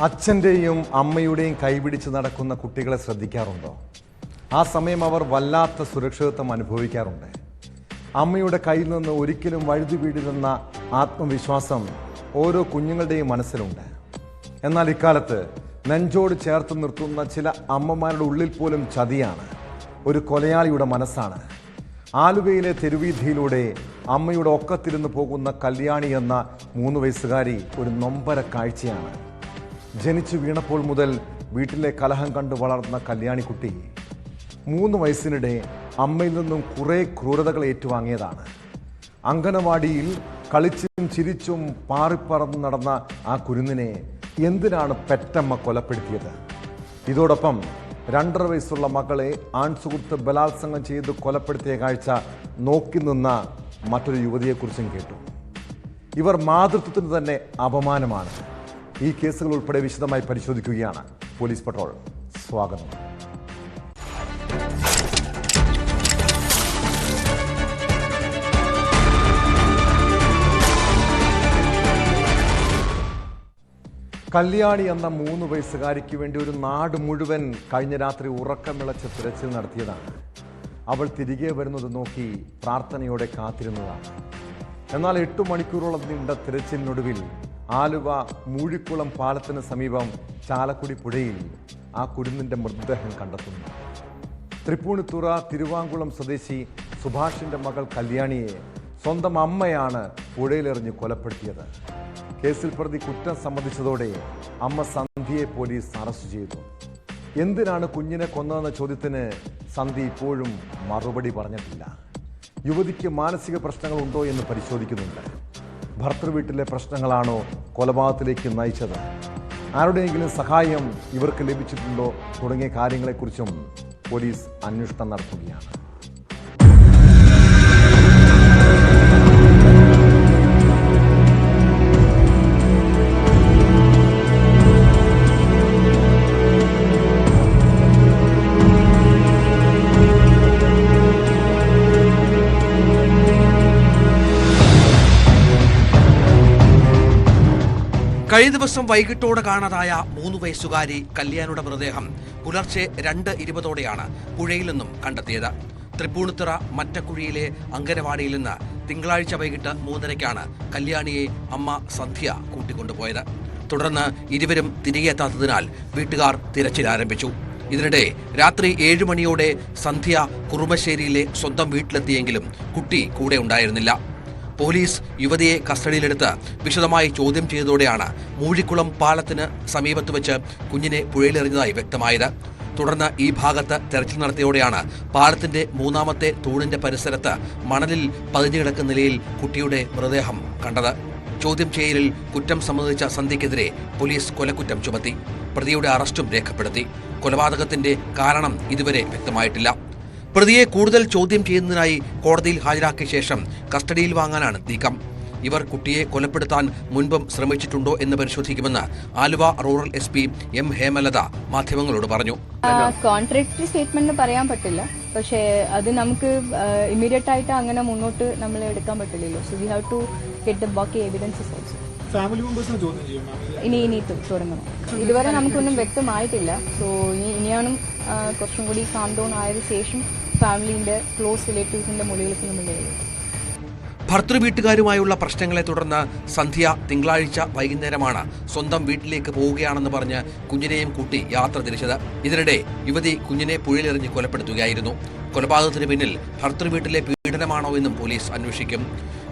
അച്ഛൻ്റെയും അമ്മയുടെയും കൈപിടിച്ച് നടക്കുന്ന കുട്ടികളെ ശ്രദ്ധിക്കാറുണ്ടോ? ആ സമയം അവർ വല്ലാത്ത സുരക്ഷിതത്വം അനുഭവിക്കാറുണ്ട്. അമ്മയുടെ കയ്യിൽ നിന്ന് ഒരിക്കലും വഴുതി വീടില്ലെന്ന ആത്മവിശ്വാസം ഓരോ കുഞ്ഞുങ്ങളുടെയും മനസ്സിലുണ്ട്. എന്നാൽ ഇക്കാലത്ത് നെഞ്ചോട് ചേർത്ത് നിർത്തുന്ന ചില അമ്മമാരുടെ ഉള്ളിൽ പോലും ചതിയാണ്, ഒരു കൊലയാളിയുടെ മനസ്സാണ്. ആലുവയിലെ തെരുവീഥിയിലൂടെ അമ്മയുടെ ഒക്കത്തിരുന്ന് പോകുന്ന കല്യാണി എന്ന 3 വയസ്സുകാരി ഒരു നൊമ്പര കാഴ്ചയാണ്. ജനിച്ചു വീണപ്പോൾ മുതൽ വീട്ടിലെ കലഹം കണ്ടു വളർന്ന കല്യാണിക്കുട്ടി 3 വയസ്സിനിടെ അമ്മയിൽ നിന്നും കുറേ ക്രൂരതകൾ ഏറ്റുവാങ്ങിയതാണ്. അങ്കനവാടിയിൽ കളിച്ചും ചിരിച്ചും പാറിപ്പറന്ന് നടന്ന ആ കുരുന്നിനെ എന്തിനാണ് പെറ്റമ്മ കൊലപ്പെടുത്തിയത്? ഇതോടൊപ്പം 2.5 വയസ്സുള്ള മകളെ ആൺസുഹൃത്ത് ബലാത്സംഗം ചെയ്ത് കൊലപ്പെടുത്തിയ കാഴ്ച നോക്കി നിന്ന മറ്റൊരു യുവതിയെക്കുറിച്ചും കേട്ടു. ഇവർ മാതൃത്വത്തിന് തന്നെ അപമാനമാണ്. ഈ കേസുകൾ ഉൾപ്പെടെ വിശദമായി പരിശോധിക്കുകയാണ് പോലീസ് പട്രോൾ. സ്വാഗതം. കല്യാണി എന്ന 3 വയസ്സുകാരിക്ക് വേണ്ടി ഒരു നാട് മുഴുവൻ കഴിഞ്ഞ രാത്രി ഉറക്കമിളച്ച് തിരച്ചിൽ നടത്തിയതാണ്. അവൾ തിരികെ വരുന്നത് നോക്കി പ്രാർത്ഥനയോടെ കാത്തിരുന്നതാണ്. എന്നാൽ 8 മണിക്കൂറോളം നീണ്ട തിരച്ചിലിനൊടുവിൽ ആലുവ മൂഴിക്കുളം പാലത്തിന് സമീപം ചാലക്കുടി പുഴയിൽ ആ കുരുന്നിൻ്റെ മൃതദേഹം കണ്ടെത്തുന്നു. തൃപ്പൂണിത്തുറ തിരുവാങ്കുളം സ്വദേശി സുഭാഷിൻ്റെ മകൾ കല്യാണിയെ സ്വന്തം അമ്മയാണ് പുഴയിലെറിഞ്ഞ് കൊലപ്പെടുത്തിയത്. കേസിൽ പ്രതി കുറ്റം സമ്മതിച്ചതോടെ അമ്മ സന്ധ്യയെ പോലീസ് അറസ്റ്റ് ചെയ്തു. എന്തിനാണ് കുഞ്ഞിനെ കൊന്നതെന്ന ചോദ്യത്തിന് സന്ധ്യ ഇപ്പോഴും മറുപടി പറഞ്ഞിട്ടില്ല. യുവതിക്ക് മാനസിക പ്രശ്നങ്ങൾ ഉണ്ടോ എന്ന് പരിശോധിക്കുന്നുണ്ട്. ഭർത്തൃവീട്ടിലെ പ്രശ്നങ്ങളാണോ കൊലപാതകത്തിലേക്ക് നയിച്ചത്? ആരുടെയെങ്കിലും സഹായം ഇവർക്ക് ലഭിച്ചിട്ടുണ്ടോ തുടങ്ങിയ കാര്യങ്ങളെക്കുറിച്ചും പോലീസ് അന്വേഷണം നടത്തുകയാണ്. കഴിഞ്ഞ ദിവസം വൈകിട്ടോടെ കാണാതായ 3 വയസ്സുകാരി കല്യാണിയുടെ മൃതദേഹം പുലർച്ചെ 2:20 പുഴയിൽ നിന്നും കണ്ടെത്തിയത്. തൃപ്പൂണിത്തുറ മറ്റക്കുഴിയിലെ അങ്കനവാടിയിൽ നിന്ന് തിങ്കളാഴ്ച വൈകിട്ട് 3:30 കല്യാണിയെ അമ്മ സന്ധ്യ കൂട്ടിക്കൊണ്ടുപോയത്. തുടർന്ന് ഇരുവരും തിരികെ എത്താത്തതിനാൽ വീട്ടുകാർ തിരച്ചിൽ ആരംഭിച്ചു. ഇതിനിടെ രാത്രി 7 മണിയോടെ സന്ധ്യ കുറുമശ്ശേരിയിലെ സ്വന്തം വീട്ടിലെത്തിയെങ്കിലും കുട്ടി കൂടെ ഉണ്ടായിരുന്നില്ല. പോലീസ് യുവതിയെ കസ്റ്റഡിയിലെടുത്ത് വിശദമായി ചോദ്യം ചെയ്തതോടെയാണ് മൂഴിക്കുളം പാലത്തിന് സമീപത്ത് വെച്ച് കുഞ്ഞിനെ പുഴയിലെറിഞ്ഞതായി വ്യക്തമായത്. തുടർന്ന് ഈ ഭാഗത്ത് തെരച്ചിൽ നടത്തിയോടെയാണ് പാലത്തിന്റെ 3ാമത്തെ തൂണിന്റെ പരിസരത്ത് മണലിൽ പതിഞ്ഞു കിടക്കുന്ന നിലയിൽ കുട്ടിയുടെ മൃതദേഹം കണ്ടത്. ചോദ്യം ചെയ്യലിൽ കുറ്റം സമ്മതിച്ച സന്ധ്യക്കെതിരെ പോലീസ് കൊലക്കുറ്റം ചുമത്തി. പ്രതിയുടെ അറസ്റ്റും രേഖപ്പെടുത്തി. കൊലപാതകത്തിന്റെ കാരണം ഇതുവരെ വ്യക്തമായിട്ടില്ല. പ്രതിയെ കൂടുതൽ ചോദ്യം ചെയ്യുന്നതിനായി കോടതിയിൽ ഹാജരാക്കിയ ശേഷം കസ്റ്റഡിയിൽ വാങ്ങാനാണ് നീക്കം. ഇവർ കുട്ടിയെ കൊലപ്പെടുത്താൻ മുൻപും ശ്രമിച്ചിട്ടുണ്ടോ എന്ന് പരിശോധിക്കുമെന്ന് Aluva rural SP M Hemalatha മാധ്യമങ്ങളോട് പറഞ്ഞു. കോൺട്രാക്ടറി സ്റ്റേറ്റ്മെന്റ് പറയാൻ പറ്റില്ല, പക്ഷേ അത് നമുക്ക് ഇമ്മീഡിയറ്റ് ആയിട്ട് അങ്ങനെ മുന്നോട്ട് നമ്മൾ എടുക്കാൻ പറ്റില്ലല്ലോ. So we have to get the ബാക്കി എവിഡൻസസ് ഓൾസോ. ഇനി തുടങ്ങണം. ഇതുവരെ നമുക്കൊന്നും വ്യക്തമായിട്ടില്ല. സോ ഇനിയാണ് കുറച്ചും കൂടി കാം ഡൗൺ ആയതിനു ശേഷം ഫാമിലിന്റെ ക്ലോസ് റിലേറ്റീവ്സിന്റെ മൊഴിയിലേക്ക് നമ്മൾ വരും. ഭർത്തൃവീട്ടുകാരുമായുള്ള പ്രശ്നങ്ങളെ തുടർന്ന് സന്ധ്യ തിങ്കളാഴ്ച വൈകുന്നേരമാണ് സ്വന്തം വീട്ടിലേക്ക് പോവുകയാണെന്ന് പറഞ്ഞ് കുഞ്ഞിനെയും കൂട്ടി യാത്ര തിരിച്ചത്. ഇതിനിടെ യുവതി കുഞ്ഞിനെ പുഴയിലെറിഞ്ഞ് കൊലപ്പെടുത്തുകയായിരുന്നു. കൊലപാതകത്തിന് പിന്നിൽ ഭർത്തൃവീട്ടിലെ പീഡനമാണോ എന്നും പോലീസ് അന്വേഷിക്കും.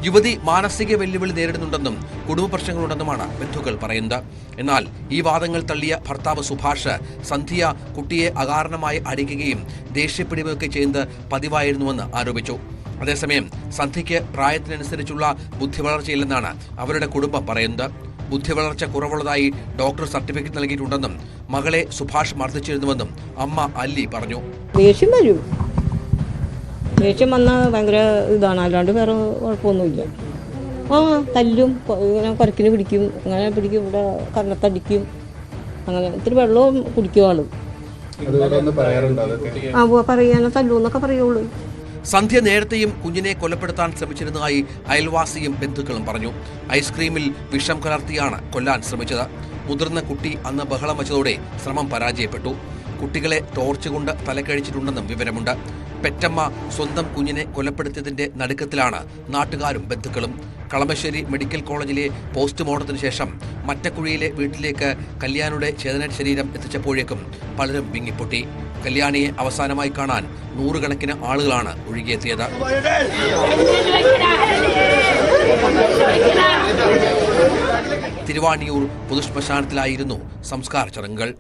യുവതി മാനസിക വെല്ലുവിളി നേരിടുന്നുണ്ടെന്നും കുടുംബ പ്രശ്നങ്ങളുണ്ടെന്നുമാണ് ബന്ധുക്കൾ പറയുന്നത്. എന്നാൽ ഈ വാദങ്ങൾ തള്ളിയ ഭർത്താവ് സുഭാഷ് സന്ധ്യ കുട്ടിയെ അകാരണമായി അടിക്കുകയും ദേഷ്യപ്പെടുകയൊക്കെ ചെയ്യുന്നത് പതിവായിരുന്നുവെന്ന് ആരോപിച്ചു. അതേസമയം സന്ധ്യയ്ക്ക് പ്രായത്തിനനുസരിച്ചുള്ള ബുദ്ധിവളർച്ചയില്ലെന്നാണ് അവരുടെ കുടുംബം പറയുന്നത്. ബുദ്ധിവളർച്ച കുറവുള്ളതായി ഡോക്ടർ സർട്ടിഫിക്കറ്റ് നൽകിയിട്ടുണ്ടെന്നും മകളെ സുഭാഷ് മർദ്ദിച്ചിരുന്നുവെന്നും അമ്മ അല്ലി പറഞ്ഞു. ദേഷ്യം വന്നാൽ ഭയങ്കര ഇതാണ്, അല്ലാണ്ട് വേറെ കുഴപ്പമൊന്നുമില്ല. തല്ലും, ഇങ്ങനെ കുരക്കിന് പിടിക്കും, അങ്ങനെ പിടിക്കും, ഇവിടെ കരണത്തടിക്കും, അങ്ങനെ ഇത്തിരി വെള്ളവും കുടിക്കും ആള്. പറയാനോ തല്ലൂന്നൊക്കെ പറയുള്ളൂ. സന്ധ്യ നേരത്തെയും കുഞ്ഞിനെ കൊലപ്പെടുത്താൻ ശ്രമിച്ചിരുന്നതായി അയൽവാസിയും ബന്ധുക്കളും പറഞ്ഞു. ഐസ്ക്രീമിൽ വിഷം കലർത്തിയാണ് കൊല്ലാൻ ശ്രമിച്ചത്. മുതിർന്ന കുട്ടി അന്ന് ബഹളം വച്ചതോടെ ശ്രമം പരാജയപ്പെട്ടു. കുട്ടികളെ ടോർച്ച് കൊണ്ട് തലക്കഴിച്ചിട്ടുണ്ടെന്നും വിവരമുണ്ട്. പെറ്റമ്മ സ്വന്തം കുഞ്ഞിനെ കൊലപ്പെടുത്തിയതിന്റെ നടുക്കത്തിലാണ് നാട്ടുകാരും ബന്ധുക്കളും. കളമശ്ശേരി മെഡിക്കൽ കോളേജിലെ പോസ്റ്റ്മോർട്ടത്തിന് ശേഷം മറ്റക്കുഴിയിലെ വീട്ടിലേക്ക് കല്യാണിയുടെ ചേതന ശരീരം എത്തിച്ചപ്പോഴേക്കും പലരും വിങ്ങിപ്പൊട്ടി. കല്യാണിയെ അവസാനമായി കാണാൻ നൂറുകണക്കിന് ആളുകളാണ് ഒഴുകിയെത്തിയത്. തിരുവാണിയൂർ പൊതുശ്മശാനത്തിലായിരുന്നു സംസ്കാര ചടങ്ങുകൾ.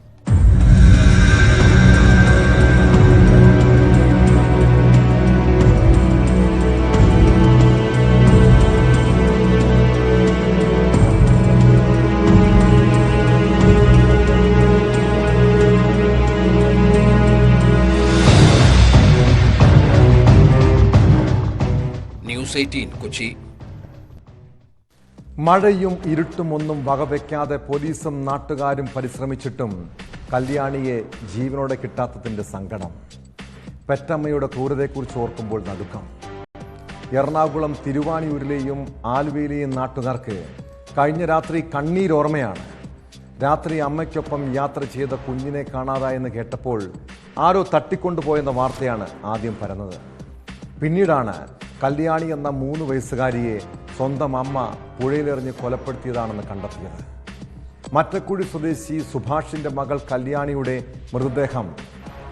ന്യൂസ് 18 കൊച്ചി. മഴയും ഇരുട്ടും ഒന്നും വകവെക്കാതെ പോലീസും നാട്ടുകാരും പരിശ്രമിച്ചിട്ടും കല്യാണിയെ ജീവനോടെ കിട്ടാത്തതിന്റെ സങ്കടം. പെറ്റമ്മയുടെ ക്രൂരതയെക്കുറിച്ച് ഓർക്കുമ്പോൾ നടുക്കം. എറണാകുളം തിരുവാണിയൂരിലെയും ആലുവയിലെയും നാട്ടുകാർക്ക് കഴിഞ്ഞ രാത്രി കണ്ണീരോർമ്മയാണ്. രാത്രി അമ്മയ്ക്കൊപ്പം യാത്ര ചെയ്ത കുഞ്ഞിനെ കാണാതായെന്ന് കേട്ടപ്പോൾ ആരോ തട്ടിക്കൊണ്ടുപോയെന്ന വാർത്തയാണ് ആദ്യം പരന്നത്. പിന്നീടാണ് കല്യാണി എന്ന 3 വയസ്സുകാരിയെ സ്വന്തം അമ്മ പുഴയിലെറിഞ്ഞ് കൊലപ്പെടുത്തിയതാണെന്ന് കണ്ടെത്തിയത്. മറ്റക്കുഴി സ്വദേശി സുഭാഷിന്റെ മകൾ കല്യാണിയുടെ മൃതദേഹം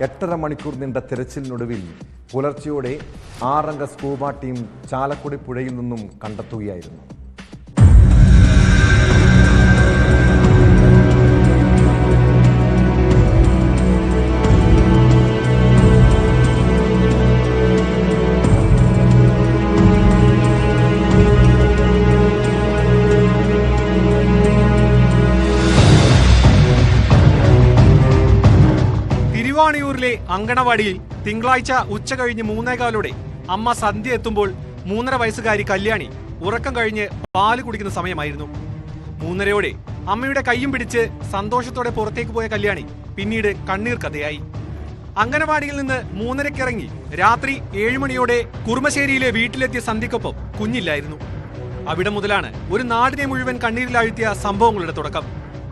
8.5 മണിക്കൂർ നീണ്ട തിരച്ചിലിനൊടുവിൽ പുലർച്ചെയോടെ 6 അംഗ സ്കൂബ ടീം ചാലക്കുടി പുഴയിൽ നിന്നും കണ്ടെത്തുകയായിരുന്നു. തിരുവാണിയൂരിലെ അങ്കണവാടിയിൽ തിങ്കളാഴ്ച ഉച്ച കഴിഞ്ഞ് 3:15 അമ്മ സന്ധ്യ എത്തുമ്പോൾ 3.5 വയസ്സുകാരി കല്യാണി ഉറക്കം കഴിഞ്ഞ് പാല് കുടിക്കുന്ന സമയമായിരുന്നു. 3:30 അമ്മയുടെ കൈയും പിടിച്ച് സന്തോഷത്തോടെ പുറത്തേക്ക് പോയ കല്യാണി പിന്നീട് കണ്ണീർ കഥയായി. അങ്കണവാടിയിൽ നിന്ന് 3:30 ഇറങ്ങി രാത്രി 7 മണിയോടെ കുറുമശ്ശേരിയിലെ വീട്ടിലെത്തിയ സന്ധ്യക്കൊപ്പം കുഞ്ഞില്ലായിരുന്നു. അവിടെ മുതലാണ് ഒരു നാടിനെ മുഴുവൻ കണ്ണീരിലാഴ്ത്തിയ സംഭവങ്ങളുടെ തുടക്കം.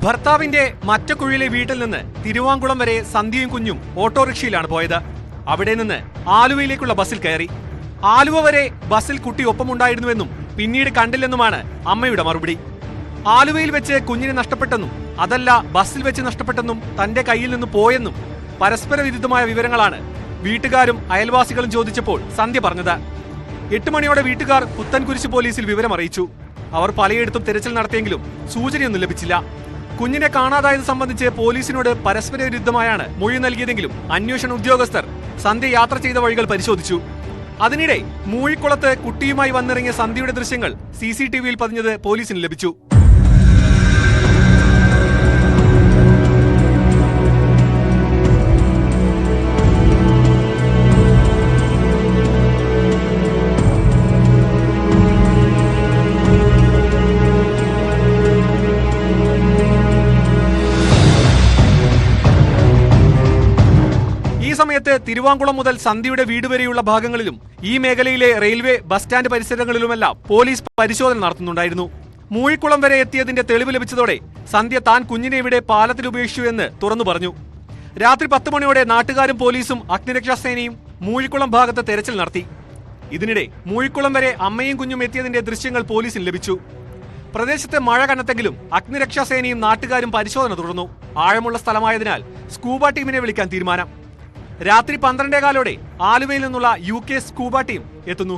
ഭർത്താവിന്റെ മറ്റക്കുഴിയിലെ വീട്ടിൽ നിന്ന് തിരുവാങ്കുളം വരെ സന്ധ്യയും കുഞ്ഞും ഓട്ടോറിക്ഷയിലാണ് പോയത്. അവിടെ നിന്ന് ആലുവയിലേക്കുള്ള ബസ്സിൽ കയറി. ആലുവ വരെ ബസ്സിൽ കുട്ടി ഒപ്പമുണ്ടായിരുന്നുവെന്നും പിന്നീട് കണ്ടില്ലെന്നുമാണ് അമ്മയുടെ മറുപടി. ആലുവയിൽ വെച്ച് കുഞ്ഞിനെ നഷ്ടപ്പെട്ടെന്നും അതല്ല ബസ്സിൽ വെച്ച് നഷ്ടപ്പെട്ടെന്നും തന്റെ കയ്യിൽ നിന്ന് പോയെന്നും പരസ്പര വിരുദ്ധമായ വിവരങ്ങളാണ് വീട്ടുകാരും അയൽവാസികളും ചോദിച്ചപ്പോൾ സന്ധ്യ പറഞ്ഞത്. 8 മണിയോടെ വീട്ടുകാർ പുത്തൻകുരിശ് പോലീസിൽ വിവരം അറിയിച്ചു. അവർ പലയിടത്തും തിരച്ചിൽ നടത്തിയെങ്കിലും സൂചനയൊന്നും ലഭിച്ചില്ല. കുഞ്ഞിനെ കാണാതായത് സംബന്ധിച്ച് പോലീസിനോട് പരസ്പര വിരുദ്ധമായാണ് മൊഴി നൽകിയതെങ്കിലും അന്വേഷണ ഉദ്യോഗസ്ഥർ സന്ധ്യ യാത്ര ചെയ്ത വഴികൾ പരിശോധിച്ചു. അതിനിടെ മൂഴിക്കുളത്ത് കുട്ടിയുമായി വന്നിറങ്ങിയ സന്ധ്യയുടെ ദൃശ്യങ്ങൾ CCTVയിൽ പതിഞ്ഞത് പോലീസിന് ലഭിച്ചു. സമയത്ത് തിരുവാങ്കുളം മുതൽ സന്ധ്യയുടെ വീട് വരെയുള്ള ഭാഗങ്ങളിലും ഈ മേഖലയിലെ റെയിൽവേ ബസ് സ്റ്റാൻഡ് പരിസരങ്ങളിലുമെല്ലാം പോലീസ് പരിശോധന നടത്തുന്നുണ്ടായിരുന്നു. മൂഴിക്കുളം വരെ എത്തിയതിന്റെ തെളിവ് ലഭിച്ചതോടെ സന്ധ്യ താൻ കുഞ്ഞിനെ ഇവിടെ പാലത്തിൽ ഉപേക്ഷിച്ചു എന്ന് തുറന്നു പറഞ്ഞു. രാത്രി 10 മണിയോടെ നാട്ടുകാരും പോലീസും അഗ്നിരക്ഷാസേനയും മൂഴിക്കുളം ഭാഗത്ത് തെരച്ചിൽ നടത്തി. ഇതിനിടെ മൂഴിക്കുളം വരെ അമ്മയും കുഞ്ഞും എത്തിയതിന്റെ ദൃശ്യങ്ങൾ പോലീസിന് ലഭിച്ചു. പ്രദേശത്ത് മഴ കനത്തെങ്കിലും അഗ്നിരക്ഷാസേനയും നാട്ടുകാരും പരിശോധന തുടർന്നു. ആഴമുള്ള സ്ഥലമായതിനാൽ സ്കൂബ ടീമിനെ വിളിക്കാൻ തീരുമാനം. രാത്രി 12:15 ആലുവയിൽ നിന്നുള്ള UK സ്കൂബ ടീം എത്തുന്നു.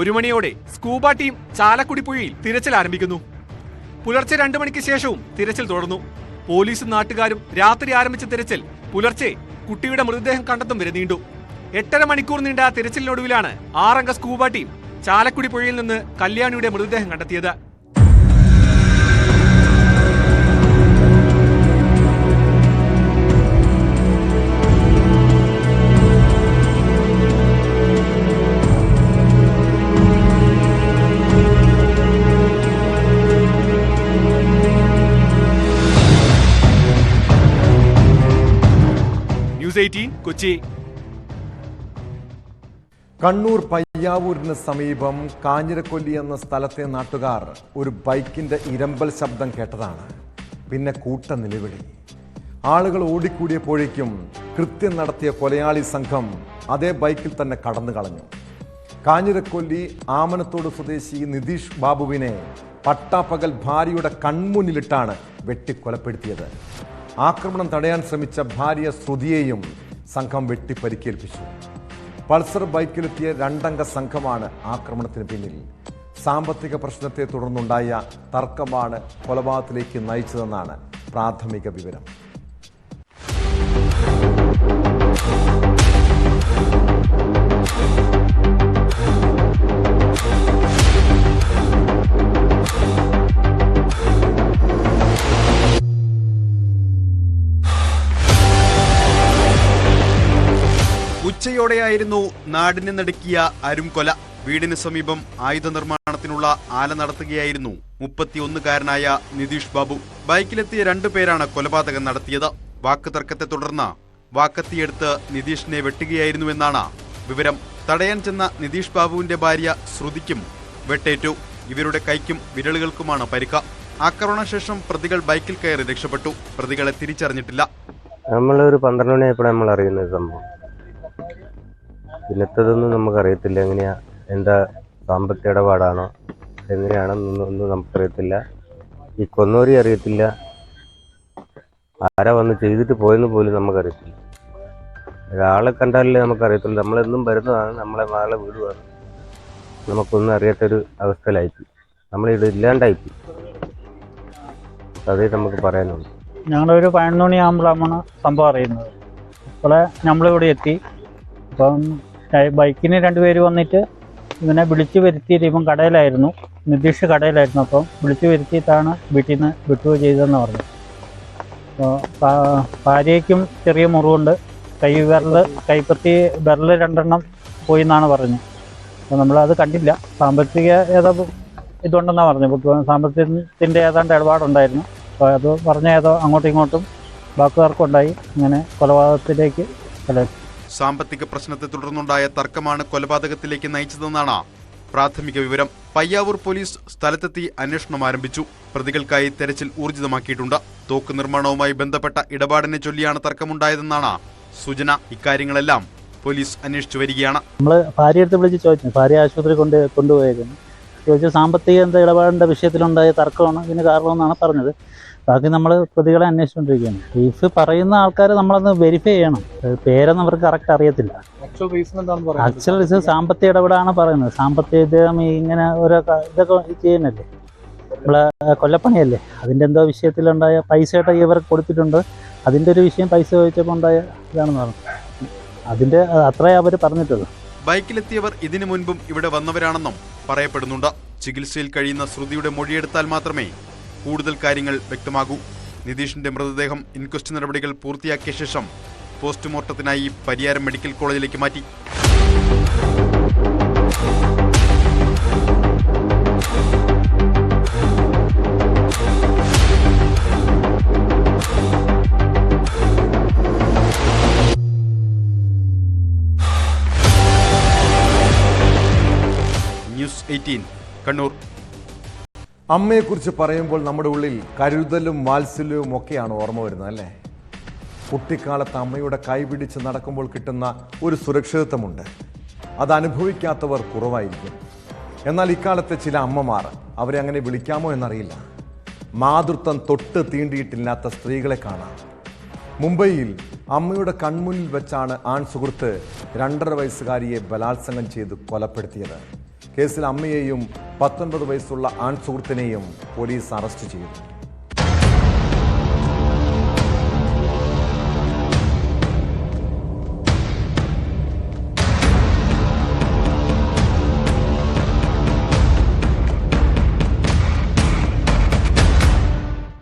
1 മണിയോടെ സ്കൂബ ടീം ചാലക്കുടി പുഴയിൽ തിരച്ചിൽ ആരംഭിക്കുന്നു. പുലർച്ചെ 2 മണിക്ക് ശേഷവും തിരച്ചിൽ തുടർന്നു. പോലീസും നാട്ടുകാരും രാത്രി ആരംഭിച്ച തിരച്ചിൽ പുലർച്ചെ കുട്ടിയുടെ മൃതദേഹം കണ്ടെത്തും വരെ നീണ്ടു. 8.5 മണിക്കൂർ നീണ്ട തിരച്ചിലിനൊടുവിലാണ് 6 അംഗ സ്കൂബ ടീം ചാലക്കുടി പുഴയിൽ നിന്ന് കല്യാണിയുടെ മൃതദേഹം കണ്ടെത്തിയത്. ന്യൂസ് 18 കൊച്ചി. കണ്ണൂർ പയ്യാവൂരിന് സമീപം കാഞ്ഞിരക്കൊല്ലി എന്ന സ്ഥലത്തെ നാട്ടുകാർ ഒരു ബൈക്കിന്റെ ഇരമ്പൽ ശബ്ദം കേട്ടതാണ് പിന്നെ കൂട്ട നിലവിളി. ആളുകൾ ഓടിക്കൂടിയപ്പോഴേക്കും കൃത്യം നടത്തിയ കൊലയാളി സംഘം അതേ ബൈക്കിൽ തന്നെ കടന്നു കളഞ്ഞു. കാഞ്ഞിരക്കൊല്ലി ആമനത്തോട് സ്വദേശി നിതീഷ് ബാബുവിനെ പട്ടാപ്പകൽ ഭാര്യയുടെ കൺമുന്നിലിട്ടാണ് വെട്ടിക്കൊലപ്പെടുത്തിയത്. ആക്രമണം തടയാൻ ശ്രമിച്ച ഭാര്യ ശ്രുതിയെയും സംഘം വെട്ടിപ്പരിക്കേൽപ്പിച്ചു. പൾസർ ബൈക്കിലെത്തിയ 2 അംഗ സംഘമാണ് ആക്രമണത്തിന് പിന്നിൽ. സാമ്പത്തിക പ്രശ്നത്തെ തുടർന്നുണ്ടായ തർക്കമാണ് കൊലപാതകത്തിലേക്ക് നയിച്ചതെന്നാണ് പ്രാഥമിക വിവരം. ഉച്ചയോടെയായിരുന്നു നാടിനെ നടുക്കിയ അരുംകൊല. വീടിന് സമീപം ആയുധ നിർമ്മാണത്തിനുള്ള ആല നടത്തുകയായിരുന്നു 31-കാരനായ നിതീഷ് ബാബു. ബൈക്കിലെത്തിയ 2 പേരാണ് കൊലപാതകം നടത്തിയത്. വാക്ക് തർക്കത്തെ തുടർന്ന് വാക്കത്തിയെടുത്ത് നിതീഷിനെ വെട്ടുകയായിരുന്നുവെന്നാണ് വിവരം. തടയാൻ ചെന്ന നിതീഷ് ബാബുവിന്റെ ഭാര്യ ശ്രുതിക്കും വെട്ടേറ്റു. ഇവരുടെ കൈക്കും വിരലുകൾക്കുമാണ് പരിക്ക്. ആക്രമണശേഷം പ്രതികൾ ബൈക്കിൽ കയറി രക്ഷപ്പെട്ടു. പ്രതികളെ തിരിച്ചറിഞ്ഞിട്ടില്ല. നമ്മളൊരു 12 മണിയായപ്പോഴാണ് നമ്മൾ അറിയുന്നത് സംഭവം. പിന്നത്തതൊന്നും നമുക്കറിയത്തില്ല. എങ്ങനെയാ, എന്താ സാമ്പത്തിക ഇടപാടാണോ എങ്ങനെയാണെന്നൊന്നും നമുക്കറിയത്തില്ല. ഈ കൊന്നോരി അറിയത്തില്ല, ആരാ വന്ന് ചെയ്തിട്ട് പോയെന്ന് പോലും നമുക്കറിയത്തില്ല. ഒരാളെ കണ്ടാലേ നമുക്കറിയത്തില്ല. നമ്മളെന്നും വരുന്നതാണ്, നമ്മളെ നാളെ വീടുമാണ്. നമുക്കൊന്നും അറിയാത്തൊരു അവസ്ഥയിലായിപ്പോയി. നമ്മളിവിടെ ഇല്ലാണ്ടായിപ്പോയി. അതേ നമുക്ക് പറയാനുള്ളൂ. ഞങ്ങളൊരു 11 മണിയാകുമ്പോഴാണ് സംഭവം അറിയുന്നത്. അപ്പോൾ നമ്മളിവിടെ എത്തി. അപ്പം ബൈക്കിന് 2 പേര് വന്നിട്ട് ഇവനെ വിളിച്ചു വരുത്തിയിട്ട്, ഇവൻ കടയിലായിരുന്നു, നിതീഷ് കടയിലായിരുന്നു. അപ്പം വിളിച്ചു വരുത്തിയിട്ടാണ് വീട്ടിൽ നിന്ന് വിട്ടുക ചെയ്തതെന്ന് പറഞ്ഞു. അപ്പോൾ ഭാര്യയ്ക്കും ചെറിയ മുറിവുണ്ട്. കൈപ്പത്തി വിരൽ 2 പോയി എന്നാണ് പറഞ്ഞത്. അപ്പോൾ നമ്മളത് കണ്ടില്ല. സാമ്പത്തിക ഇതുണ്ടെന്നാണ് പറഞ്ഞത്. സാമ്പത്തികത്തിൻ്റെ ഏതാണ്ട് ഇടപാടുണ്ടായിരുന്നു. അപ്പോൾ അത് പറഞ്ഞ അങ്ങോട്ടും ഇങ്ങോട്ടും വാക്കുതർക്കമുണ്ടായി. ഇങ്ങനെ കൊലപാതകത്തിലേക്ക് കലാശിച്ചു. സാമ്പത്തിക പ്രശ്നത്തെ തുടർന്നുണ്ടായ തർക്കമാണ് കൊലപാതകത്തിലേക്ക് നയിച്ചതെന്നാണ് പ്രാഥമിക വിവരം. പയ്യാവൂർ പോലീസ് സ്ഥലത്തെത്തി അന്വേഷണം ആരംഭിച്ചു. പ്രതികൾക്കായി തെരച്ചിൽ ഊർജിതമാക്കിയിട്ടുണ്ട്. തോക്ക് നിർമ്മാണവുമായി ബന്ധപ്പെട്ട ഇടപാടിനെ ചൊല്ലിയാണ് തർക്കമുണ്ടായതെന്നാണ് സൂചന. ഇക്കാര്യങ്ങളെല്ലാം പോലീസ് അന്വേഷിച്ചു വരികയാണ്. നമ്മൾ ഭാര്യയെടുത്ത് വിളിച്ച് ചോദിച്ചു. ഭാര്യ ആശുപത്രി കൊണ്ടുപോയേക്കുന്നു. ചോദിച്ചു, സാമ്പത്തിക വിഷയത്തിലുണ്ടായ തർക്കമാണ് ഇതിന് കാരണമെന്നാണ് പറഞ്ഞത്. ബാക്കി നമ്മൾ പ്രതികളെ അന്വേഷിച്ചുകൊണ്ടിരിക്കുകയാണ്. കേസ് പറയുന്ന ആൾക്കാർ നമ്മളൊന്ന് വെരിഫൈ ചെയ്യണം. പേരൊന്നും അവർക്ക് കറക്റ്റ് അറിയത്തില്ല. ആക്ച്വൽ റീസൺ സാമ്പത്തിക ഇടപെടാണ് പറയുന്നത്. സാമ്പത്തിക ഇദ്ദേഹം ഇങ്ങനെ ഓരോ ഇതൊക്കെ ചെയ്യുന്നല്ലേ, നമ്മളെ കൊല്ലപ്പണിയല്ലേ, അതിൻ്റെ എന്തോ വിഷയത്തിലുണ്ടായ പൈസയായിട്ട് ഇവർക്ക് കൊടുത്തിട്ടുണ്ട്. അതിൻ്റെ ഒരു വിഷയം പൈസ ചോദിച്ചപ്പോൾ ഉണ്ടായ ഇതാണെന്ന് പറഞ്ഞു. അതിൻ്റെ അത്രേ അവർ പറഞ്ഞിട്ടുള്ളൂ. ബൈക്കിലെത്തിയവർ ഇതിനു മുൻപും ഇവിടെ വന്നവരാണെന്നും പറയപ്പെടുന്നുണ്ട്. ചികിത്സയിൽ കഴിയുന്ന ശ്രുതിയുടെ മൊഴിയെടുത്താൽ മാത്രമേ കൂടുതൽ കാര്യങ്ങൾ വ്യക്തമാകൂ. നിതീഷിന്റെ മൃതദേഹം ഇൻക്വസ്റ്റ് നടപടികൾ പൂർത്തിയാക്കിയ ശേഷം പോസ്റ്റ്മോർട്ടത്തിനായി പരിയാരം മെഡിക്കൽ കോളേജിലേക്ക് മാറ്റി. ന്യൂസ് 18 കണ്ണൂർ. അമ്മയെക്കുറിച്ച് പറയുമ്പോൾ നമ്മുടെ ഉള്ളിൽ കരുതലും വാത്സല്യവും ഒക്കെയാണ് ഓർമ്മ വരുന്നത്, അല്ലേ? കുട്ടിക്കാലത്ത് അമ്മയുടെ കൈപിടിച്ച് നടക്കുമ്പോൾ കിട്ടുന്ന ഒരു സുരക്ഷിതത്വമുണ്ട്. അത് അനുഭവിക്കാത്തവർ കുറവായിരിക്കും. എന്നാൽ ഇക്കാലത്തെ ചില അമ്മമാർ, അവരെ അങ്ങനെ വിളിക്കാമോ എന്നറിയില്ല, മാതൃത്വം തൊട്ട് തീണ്ടിയിട്ടില്ലാത്ത സ്ത്രീകളെ കാണാം. മുംബൈയിൽ അമ്മയുടെ കൺമുന്നിൽ വെച്ചാണ് ആൺ സുഹൃത്ത് 2.5 വയസ്സുകാരിയെ ബലാത്സംഗം ചെയ്ത് കൊലപ്പെടുത്തിയത്. കേസിൽ അമ്മയെയും 19 വയസ്സുള്ള ആൺ സുഹൃത്തിനെയും പോലീസ് അറസ്റ്റ് ചെയ്തു.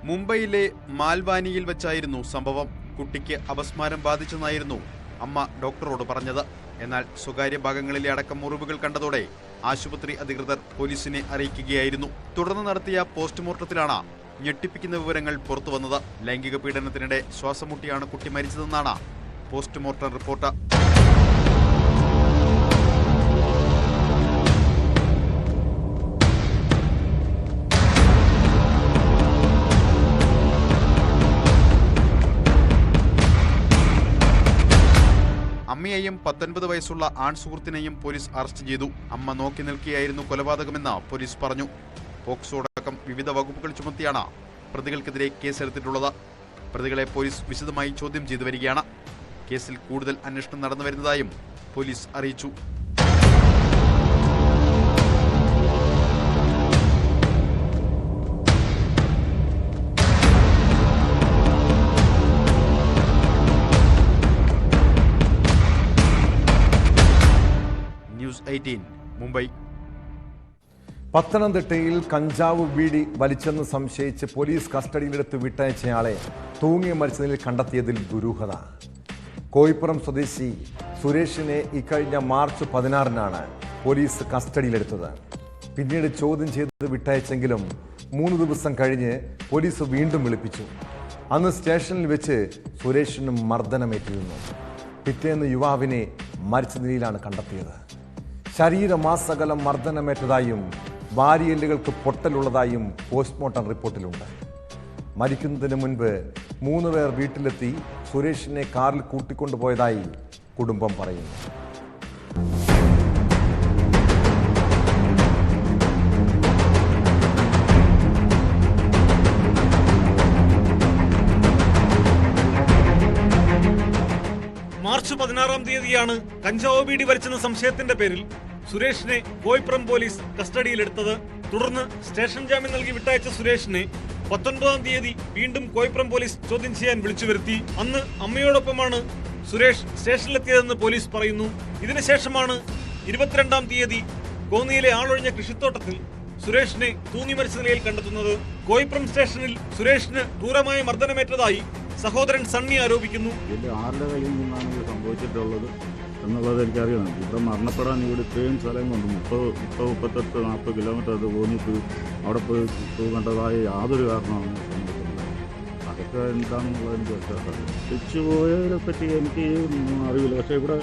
മുംബൈയിലെ മാൽവാനിയിൽ വെച്ചായിരുന്നു സംഭവം. കുട്ടിക്ക് അപസ്മാരം ബാധിച്ചെന്നായിരുന്നു അമ്മ ഡോക്ടറോട് പറഞ്ഞത്. എന്നാൽ സ്വകാര്യ ഭാഗങ്ങളിലെ അടക്കം മുറിവുകൾ കണ്ടതോടെ ആശുപത്രി അധികൃതർ പോലീസിനെ അറിയിക്കുകയായിരുന്നു. തുടർന്ന് നടത്തിയ പോസ്റ്റ്മോർട്ടത്തിലാണ് ഞെട്ടിപ്പിക്കുന്ന വിവരങ്ങൾ പുറത്തുവന്നത്. ലൈംഗിക പീഡനത്തിനിടെ ശ്വാസം മുട്ടിയാണ് കുട്ടി മരിച്ചതെന്നാണ് പോസ്റ്റ്മോർട്ടം റിപ്പോർട്ട്. അമ്മയെയും 19 വയസ്സുള്ള ആൺ സുഹൃത്തിനെയും പോലീസ് അറസ്റ്റ് ചെയ്തു. അമ്മ നോക്കി നിൽക്കുകയായിരുന്നു കൊലപാതകമെന്ന് പോലീസ് പറഞ്ഞു. പോക്സോ അടക്കം വിവിധ വകുപ്പുകൾ ചുമത്തിയാണ് പ്രതികൾക്കെതിരെ കേസെടുത്തിട്ടുള്ളത്. പ്രതികളെ പോലീസ് വിശദമായി ചോദ്യം ചെയ്തു വരികയാണ്. കേസിൽ കൂടുതൽ അന്വേഷണം നടന്നു വരുന്നതായും പോലീസ് അറിയിച്ചു. ന്യൂസ് 18 മുംബൈ. പത്തനംതിട്ടയിൽ കഞ്ചാവ് ബീഡി വലിച്ചെന്ന് സംശയിച്ച് പോലീസ് കസ്റ്റഡിയിലെടുത്ത് വിട്ടയച്ചയാളെ തൂങ്ങി മരിച്ച നിലയിൽ കണ്ടെത്തിയതിൽ ദുരൂഹത. കോയിപ്പുറം സ്വദേശി സുരേഷിനെ ഇക്കഴിഞ്ഞ മാർച്ച് 16-നാണ് പോലീസ് കസ്റ്റഡിയിലെടുത്തത്. പിന്നീട് ചോദ്യം ചെയ്ത് വിട്ടയച്ചെങ്കിലും 3 ദിവസം കഴിഞ്ഞ് പോലീസ് വീണ്ടും വിളിപ്പിച്ചു. അന്ന് സ്റ്റേഷനിൽ വെച്ച് സുരേഷിനും മർദ്ദനമേറ്റിരുന്നു. പിറ്റേന്ന് യുവാവിനെ മരിച്ച നിലയിലാണ് കണ്ടെത്തിയത്. ശരീരമാസകലം മർദ്ദനമേറ്റതായും വാരിയെല്ലുകൾക്ക് പൊട്ടലുള്ളതായും പോസ്റ്റ്മോർട്ടം റിപ്പോർട്ടിലുണ്ട്. മരിക്കുന്നതിന് മുൻപ് 3 പേർ വീട്ടിലെത്തി സുരേഷിനെ കാറിൽ കൂട്ടിക്കൊണ്ടുപോയതായി കുടുംബം പറയുന്നു. മാർച്ച് 16-ാം തീയതിയാണ് കഞ്ചാവ് ബീഡി വലിച്ചെന്ന സംശയത്തിന്റെ പേരിൽ സുരേഷിനെ കോയിപ്പുറം പോലീസ് കസ്റ്റഡിയിലെടുത്തത്. തുടർന്ന് സ്റ്റേഷൻ ജാമ്യം നൽകി വിട്ടയച്ച സുരേഷിനെ 19-ാം തീയതി വീണ്ടും കോയിപ്പുറം പോലീസ് ചോദ്യം ചെയ്യാൻ വിളിച്ചു വരുത്തി. അന്ന് അമ്മയോടൊപ്പമാണ് സുരേഷ് സ്റ്റേഷനിലെത്തിയതെന്ന് പോലീസ് പറയുന്നു. ഇതിനുശേഷമാണ് 22-ാം തീയതി കോന്നിയിലെ ആളൊഴിഞ്ഞ കൃഷിത്തോട്ടത്തിൽ സുരേഷിനെ തൂങ്ങി മരിച്ച നിലയിൽ കണ്ടെത്തുന്നത്. കോയിപ്പുറം സ്റ്റേഷനിൽ സുരേഷിന് ക്രൂരമായ മർദ്ദനമേറ്റതായി സഹോദരൻ സണ്ണി ആരോപിക്കുന്നു. ആരുടെ കയ്യിൽ നിന്നാണ് ഇത് സംഭവിച്ചിട്ടുള്ളത് എന്നുള്ളത് എനിക്കറിയാം. ഇവിടെ മരണപ്പെടാൻ ഇവിടെ ഇത്രയും സ്ഥലം കൊണ്ട് 38-40 കിലോമീറ്റർ അത് പോന്നിട്ട് അവിടെ പോയി തൂങ്ങേണ്ടതായ യാതൊരു കാരണമാണ് സംഭവിച്ചിട്ടുള്ളത്. അതൊക്കെ എന്താണെന്നുള്ളത് എനിക്ക് വ്യത്യാസമാണ്. തിരിച്ചുപോയതിനെ പറ്റി എനിക്ക് അറിയില്ല. പക്ഷേ ഇവിടെ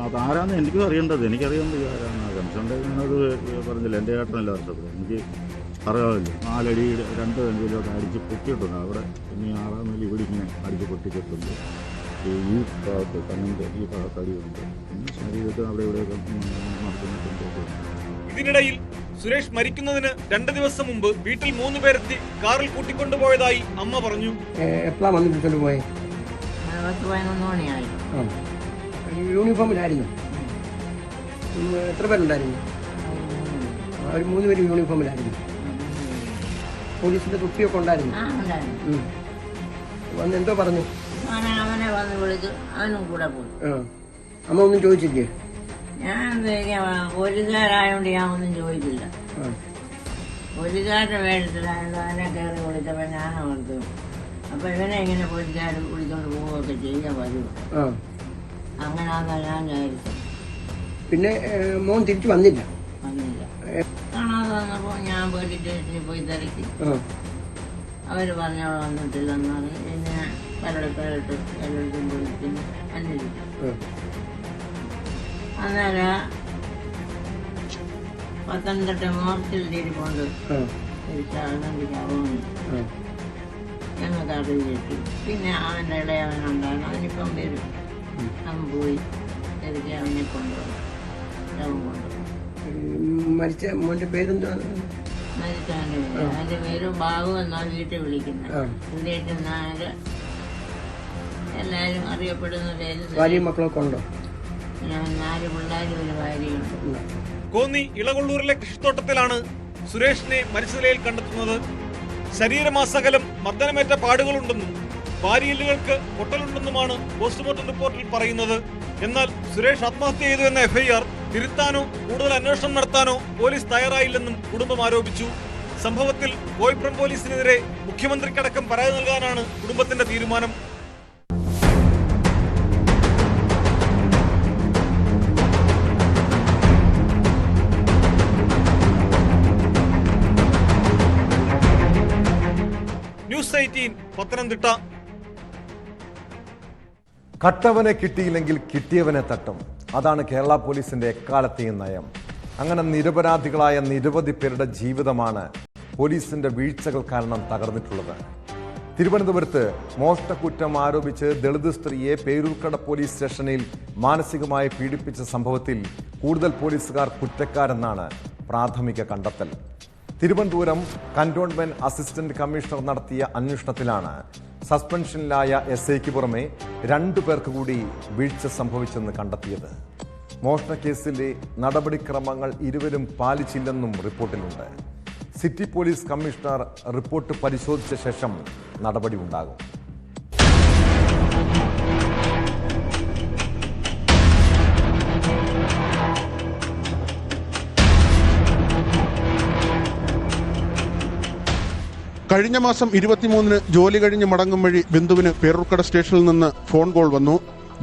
അതാരാന്ന് എനിക്കും അറിയേണ്ടത്. എനിക്കറിയേണ്ടത് ആരാണ്. കൺസേൺഡ് ഞാനത് പറഞ്ഞില്ല. എൻ്റെ ഏട്ടനല്ല അറിഞ്ഞത്. എനിക്ക് അറിയാമില്ല. 4 അടി 2 അടിയിലൊക്കെ അടിച്ച് പൊട്ടിയിട്ടുണ്ട്. അവിടെ ഇനി 6-ാം നില ഇവിടെ ഇങ്ങനെ അടിച്ച് പൊട്ടിച്ചിട്ടുണ്ട്. ഈ ഭാഗത്ത് കണ്ണിൻ്റെ ഈ ഭാഗത്ത് അടിയുണ്ട്. പിന്നെ ശരീരത്തിൽ അവിടെ ഇവിടെയൊക്കെ നടക്കുന്നുണ്ട്. ഇതിനിടയിൽ സുരേഷ് മരിക്കുന്നതിന് 2 ദിവസം മുമ്പ് വീട്ടിൽ 3 പേരെത്തി കാറിൽ കൂട്ടിക്കൊണ്ടുപോയതായി അമ്മ പറഞ്ഞു. എപ്പോഴാണ് വന്ന് വിളിച്ചോണ്ട് പോയത്? 11 മണിയായി. യൂണിഫോമിലായിരുന്നു. എത്ര പേരുണ്ടായിരുന്നു? അവർ 3 പേര് യൂണിഫോമിലായിരുന്നു. പോലീസിന്റെ തൊപ്പിയൊക്കെ ഉണ്ടായിരുന്നു. വന്ന് എന്തോ പറഞ്ഞു? അവനെ വന്ന് വിളിച്ചു. അവനും കൂടെ പോയി. അമ്മ ഒന്നും ചോദിച്ചില്ലേ? ഞാൻ പോലീസുകാരായോണ്ട് ഞാൻ ഒന്നും ചോദിച്ചില്ല. പോലീസുകാരുടെ വേഷത്തിലായത് അവനെ കയറി വിളിച്ചപ്പോൾ ഞാൻ ഓർത്തു അപ്പൊ ഇവനെ എങ്ങനെ പോലീസുകാർ വിളിച്ചോണ്ട് പോവുകയൊക്കെ ചെയ്യാൻ വരും. അങ്ങനെയാണെന്നാ ഞാൻ വിചാരിച്ചത്. പിന്നെ മോൻ തിരിച്ചു വന്നില്ല. കാണാതെ വന്നപ്പോൾ ഞാൻ പോലീസ് സ്റ്റേഷനിൽ പോയി തിരക്കി. അവര് പറഞ്ഞവൾ വന്നിട്ടില്ലെന്നാണ്. പിന്നെ പലയിടത്തായിട്ട് എല്ലായിടത്തും പോലീസിന് അന്വേഷിച്ചു. അന്നേരം പത്തനംതിട്ട മോർച്ചിൽ തിരിപ്പുണ്ട്. ഞങ്ങൾക്ക് അറിയിച്ചു. പിന്നെ അവൻ്റെ ഇളയവനുണ്ടായിരുന്നു. അവനിപ്പം വരും. അവൻ പോയി തിരിച്ച് അവനെ കൊണ്ടുപോകും. മരിച്ച മോന്റെ പേരെന്താണ്? മരിച്ചവൻ്റെ പേര് അവൻ്റെ പേര് ബാബു എന്നാണ് വീട്ടിൽ വിളിക്കുന്നത്. വീട്ടിൽ നാല് എല്ലാവരും അറിയപ്പെടുന്ന പേര്. ഭാര്യയും മക്കളൊക്കെ ഉണ്ടോ? 4 പിള്ളേരും ഒരു ഭാര്യയുണ്ട്. കോന്നി ഇളകൊള്ളൂരിലെ കൃഷിത്തോട്ടത്തിലാണ് സുരേഷിനെ മരിച്ച നിലയിൽ കണ്ടെത്തുന്നത്. ശരീരമാസകലം മർദ്ദനമേറ്റ പാടുകളുണ്ടെന്നും വാരിയെല്ലുകൾക്ക് പൊട്ടലുണ്ടെന്നുമാണ് പോസ്റ്റ്മോർട്ടം റിപ്പോർട്ടിൽ പറയുന്നത്. എന്നാൽ സുരേഷ് ആത്മഹത്യ ചെയ്തു എന്ന FIR തിരുത്താനോ കൂടുതൽ അന്വേഷണം നടത്താനോ പോലീസ് തയ്യാറായില്ലെന്നും കുടുംബം ആരോപിച്ചു. സംഭവത്തിൽ കോയിപ്പുറം പോലീസിനെതിരെ മുഖ്യമന്ത്രിക്കടക്കം പരാതി നൽകാനാണ് കുടുംബത്തിന്റെ തീരുമാനം. ന്യൂസ് 18 പത്തനംതിട്ട. കട്ടവനെ കിട്ടിയില്ലെങ്കിൽ കിട്ടിയവനെ തട്ടും. അതാണ് കേരള പോലീസിന്റെ എക്കാലത്തെയും നയം. അങ്ങനെ നിരപരാധികളായ നിരവധി പേരുടെ ജീവിതമാണ് പോലീസിന്റെ വീഴ്ചകൾ കാരണം തകർന്നിട്ടുള്ളത്. തിരുവനന്തപുരത്ത് മോഷ്ടക്കുറ്റം ആരോപിച്ച് ദളിത് സ്ത്രീയെ പേരൂർക്കട പോലീസ് സ്റ്റേഷനിൽ മാനസികമായി പീഡിപ്പിച്ച സംഭവത്തിൽ കൂടുതൽ പോലീസുകാർ കുറ്റക്കാരെന്നാണ് പ്രാഥമിക കണ്ടെത്തൽ. തിരുവനന്തപുരം കന്റോൺമെന്റ് അസിസ്റ്റന്റ് കമ്മീഷണർ നടത്തിയ അന്വേഷണത്തിലാണ് സസ്പെൻഷനിലായ SIക്ക് പുറമെ 2 പേർക്ക് കൂടി വീഴ്ച സംഭവിച്ചെന്ന് കണ്ടെത്തിയത്. മോഷണക്കേസിലെ നടപടിക്രമങ്ങൾ ഇരുവരും പാലിച്ചില്ലെന്നും റിപ്പോർട്ടിലുണ്ട്. സിറ്റി പോലീസ് കമ്മീഷണർ റിപ്പോർട്ട് പരിശോധിച്ച ശേഷം നടപടി ഉണ്ടാകും. കഴിഞ്ഞ മാസം 23-ന് ജോലി കഴിഞ്ഞ് മടങ്ങും വഴി ബിന്ദുവിന് പേരൂർക്കട സ്റ്റേഷനിൽ നിന്ന് ഫോൺ കോൾ വന്നു.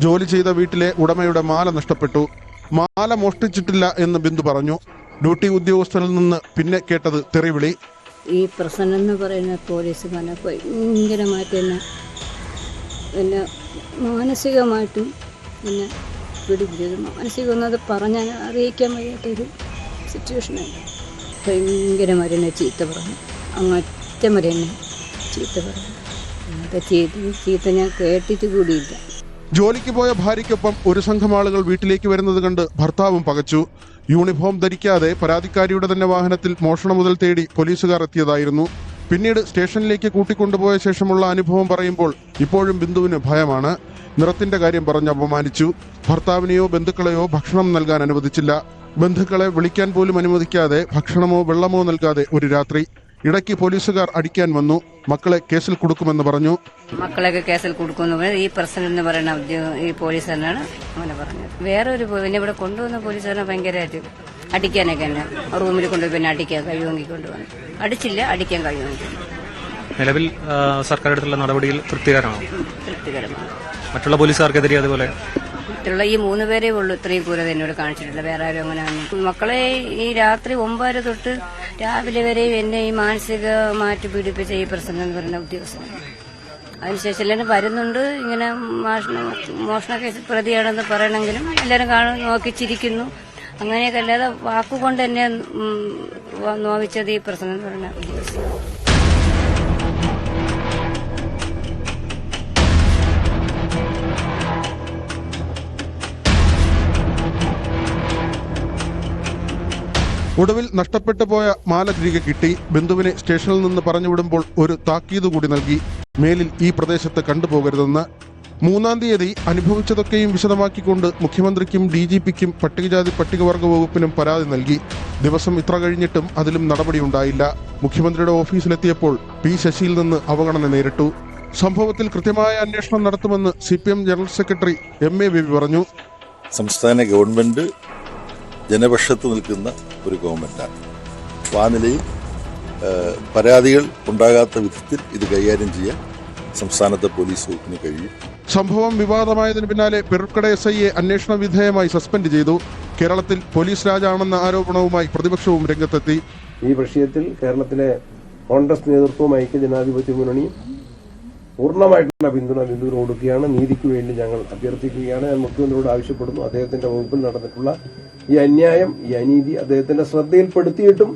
ജോലി ചെയ്ത വീട്ടിലെ ഉടമയുടെ മാല നഷ്ടപ്പെട്ടു. മാല മോഷ്ടിച്ചിട്ടില്ല എന്ന് ബിന്ദു പറഞ്ഞു. ഡ്യൂട്ടി ഉദ്യോഗസ്ഥരിൽ നിന്ന് പിന്നെ കേട്ടത് തെറിവിളി. ഈ പ്രസन्न എന്ന് പറയുന്ന പോലീസുകാരനെ ഭയങ്കരമായിട്ട് എന്നെ മാനസികമായിട്ടും എന്നെ പിടിപ്പിച്ചത്. മാനസികം എന്നത് പറഞ്ഞാൽ അറിയിക്കാൻ വയ്യാത്തൊരു സിറ്റുവേഷനാണ്. ഭയങ്കരമായിട്ട് എന്നെ ചീത്ത പറഞ്ഞു. അങ്ങറ്റം വരെ എന്നെ ചീത്ത പറഞ്ഞു. അങ്ങനത്തെ ചീത്ത ഞാൻ കേട്ടിട്ട് കൂടിയില്ല. ജോലിക്ക് പോയ ഭാര്യയ്ക്കൊപ്പം ഒരു സംഘം ആളുകൾ വീട്ടിലേക്ക് വരുന്നത് കണ്ട് ഭർത്താവും പകച്ചു. യൂണിഫോം ധരിക്കാതെ പരാതിക്കാരിയുടെ തന്നെ വാഹനത്തിൽ മോഷണം മുതൽ തേടി പോലീസുകാർ എത്തിയതായിരുന്നു. പിന്നീട് സ്റ്റേഷനിലേക്ക് കൂട്ടിക്കൊണ്ടുപോയ ശേഷമുള്ള അനുഭവം പറയുമ്പോൾ ഇപ്പോഴും ബിന്ദുവിന് ഭയമാണ്. നിറത്തിന്റെ കാര്യം പറഞ്ഞ് അപമാനിച്ചു. ഭർത്താവിനെയോ ബന്ധുക്കളെയോ ഭക്ഷണം നൽകാൻ അനുവദിച്ചില്ല. ബന്ധുക്കളെ വിളിക്കാൻ പോലും അനുവദിക്കാതെ ഭക്ഷണമോ വെള്ളമോ നൽകാതെ ഒരു രാത്രി. ഇടയ്ക്ക് പോലീസുകാർ അടിക്കാൻ വന്നു. മക്കളെ കേസിൽ കൊടുക്കുമെന്ന് പറഞ്ഞു. മക്കളെയൊക്കെ കേസിൽ കൊടുക്കുമെന്ന് ഈ പ്രസിഡന്റ് എന്ന് പറയുന്ന ഈ പോലീസുകാരനാണ് അങ്ങനെ പറഞ്ഞത്. വേറെ ഒരു പിന്നെ ഇവിടെ കൊണ്ടുവന്ന പോലീസുകാരനെ ഭയങ്കരമായിട്ട് അടിക്കാനൊക്കെ തന്നെ റൂമിൽ കൊണ്ടുപോയി പിന്നെ അടിക്കാൻ കഴിയുമെങ്കിൽ കൊണ്ടുവന്നു. അടിച്ചില്ല, അടിക്കാൻ കഴിയുമെങ്കിൽ. നിലവിൽ സർക്കാർ എടുത്തുള്ള നടപടിയിൽ തൃപ്തികരമാണ്. മറ്റുള്ള പോലീസുകാർക്കെതിരെ അതുപോലെ മറ്റുള്ള ഈ 3 പേരേ ഉള്ളൂ ഇത്രയും ക്രൂരത എന്നോട് കാണിച്ചിട്ടില്ല. വേറെ ആരും അങ്ങനെ. മക്കളെ ഈ രാത്രി 9 തൊട്ട് രാവിലെ വരെ എന്നെ ഈ മാനസിക മാറ്റി പീഡിപ്പിച്ച ഈ പ്രസംഗം എന്ന് പറയുന്ന ഉദ്യോഗസ്ഥനാണ്. അതിനുശേഷം എല്ലാവരും വരുന്നുണ്ട്. ഇങ്ങനെ മോഷണ കേസ് പ്രതിയാണെന്ന് പറയണമെങ്കിലും എല്ലാവരും നോക്കി ചിരിക്കുന്നു. അങ്ങനെയൊക്കെ അല്ലാതെ വാക്കുകൊണ്ട് എന്നെ നോവിച്ചത് ഈ പ്രസംഗം എന്ന് പറയുന്ന ഉദ്യോഗസ്ഥനാണ്. ഒടുവിൽ നഷ്ടപ്പെട്ടു പോയ മാല തിരികെ കിട്ടി. ബിന്ദുവിനെ സ്റ്റേഷനിൽ നിന്ന് പറഞ്ഞുവിടുമ്പോൾ ഒരു താക്കീത് കൂടി നൽകി. മേലിൽ ഈ പ്രദേശത്ത് കണ്ടുപോകരുതെന്ന്. 3-ാം തീയതി അനുഭവിച്ചതൊക്കെയും വിശദമാക്കിക്കൊണ്ട് മുഖ്യമന്ത്രിക്കും DGPക്കും പട്ടികജാതി പട്ടികവർഗ വകുപ്പിനും പരാതി നൽകി. ദിവസം ഇത്ര കഴിഞ്ഞിട്ടും അതിലും നടപടിയുണ്ടായില്ല. മുഖ്യമന്ത്രിയുടെ ഓഫീസിലെത്തിയപ്പോൾ P ശശിയിൽ നിന്ന് അവഗണന നേരിട്ടു. സംഭവത്തിൽ കൃത്യമായ അന്വേഷണം നടത്തുമെന്ന് CPM general secretary MA baby പറഞ്ഞു. സംസ്ഥാന ഗവൺമെന്റ് ജനപക്ഷത്ത് നിൽക്കുന്ന ഒരു ഗവൺമെന്റാണ്. ആ നിലയിൽ പരാതികൾ ഉണ്ടാകാത്ത വിധത്തിൽ ഇത് കൈകാര്യം ചെയ്യാൻ സംസ്ഥാനത്തെ പോലീസ് വകുപ്പിന് കഴിയും. സംഭവം വിവാദമായതിന് പിന്നാലെ പേരൂർക്കട SIയെ അന്വേഷണ വിധേയമായി സസ്പെൻഡ് ചെയ്തു. കേരളത്തിൽ പോലീസ് രാജാണെന്ന ആരോപണവുമായി പ്രതിപക്ഷവും രംഗത്തെത്തി. ഈ വിഷയത്തിൽ കേരളത്തിലെ കോൺഗ്രസ് നേതൃത്വവും ഐക്യ ജനാധിപത്യ മുന്നണിയും പൂർണ്ണമായിട്ടുള്ള പിന്തുണ ബിന്ദുവിന് കൊടുക്കുകയാണ്. നീതിക്ക് വേണ്ടി ഞങ്ങൾ അഭ്യർത്ഥിക്കുകയാണ്. ഞാൻ മുഖ്യമന്ത്രിയോട് ആവശ്യപ്പെടുന്നു, അദ്ദേഹത്തിന്റെ വകുപ്പിൽ നടന്നിട്ടുള്ള ഈ അന്യായം, ഈ അനീതി അദ്ദേഹത്തിന്റെ ശ്രദ്ധയിൽപ്പെടുത്തിയിട്ടും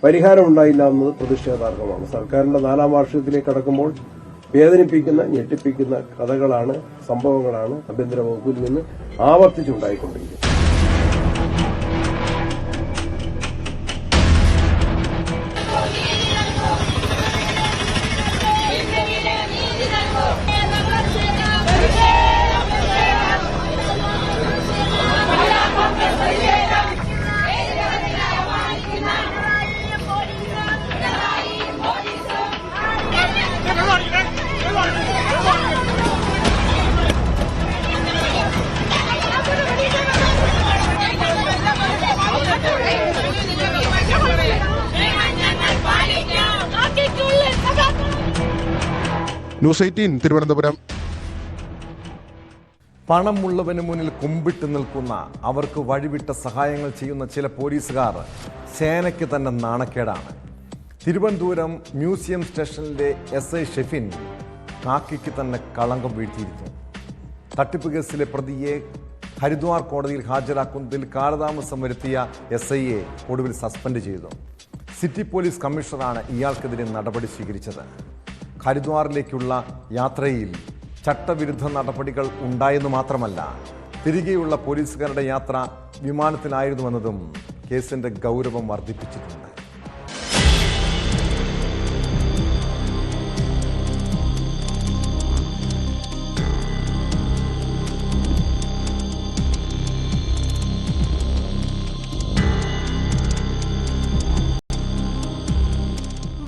പരിഹാരം ഉണ്ടായില്ല എന്നത് പ്രതിഷേധാർഹമാണ്. സർക്കാരിന്റെ 4-ാം വാർഷികത്തിലേക്ക് കടക്കുമ്പോൾ വേദനിപ്പിക്കുന്ന, ഞെട്ടിപ്പിക്കുന്ന കഥകളാണ്, സംഭവങ്ങളാണ് ആഭ്യന്തര വകുപ്പിൽ നിന്ന് ആവർത്തിച്ചുണ്ടായിക്കൊണ്ടിരിക്കുന്നത്. ന്യൂസ് 18 തിരുവനന്തപുരം. പണമുള്ളവന് മുന്നിൽ കുമ്പിട്ട് നിൽക്കുന്ന, അവർക്ക് വഴിവിട്ട സഹായങ്ങൾ ചെയ്യുന്ന ചില പോലീസുകാർ സേനയ്ക്ക് തന്നെ നാണക്കേടാണ്. തിരുവനന്തപുരം മ്യൂസിയം സ്റ്റേഷനിലെ SI ഷെഫിൻ കാക്കിക്ക് തന്നെ കളങ്കം വീഴ്ത്തിയിരുന്നു. തട്ടിപ്പ് കേസിലെ പ്രതിയെ ഹരിദ്വാർ കോടതിയിൽ ഹാജരാക്കുന്നതിൽ കാലതാമസം വരുത്തിയ SIയെ ഒടുവിൽ സസ്പെൻഡ് ചെയ്തു. സിറ്റി പോലീസ് കമ്മീഷണറാണ് ഇയാൾക്കെതിരെ നടപടി സ്വീകരിച്ചത്. ഹരിദ്വാറിലേക്കുള്ള യാത്രയിൽ ചട്ടവിരുദ്ധ നടപടികൾ ഉണ്ടായെന്ന് മാത്രമല്ല, തിരികെയുള്ള പോലീസുകാരുടെ യാത്ര വിമാനത്തിലായിരുന്നുവെന്നതും കേസിന്റെ ഗൗരവം വർദ്ധിപ്പിച്ചിട്ടുണ്ട്.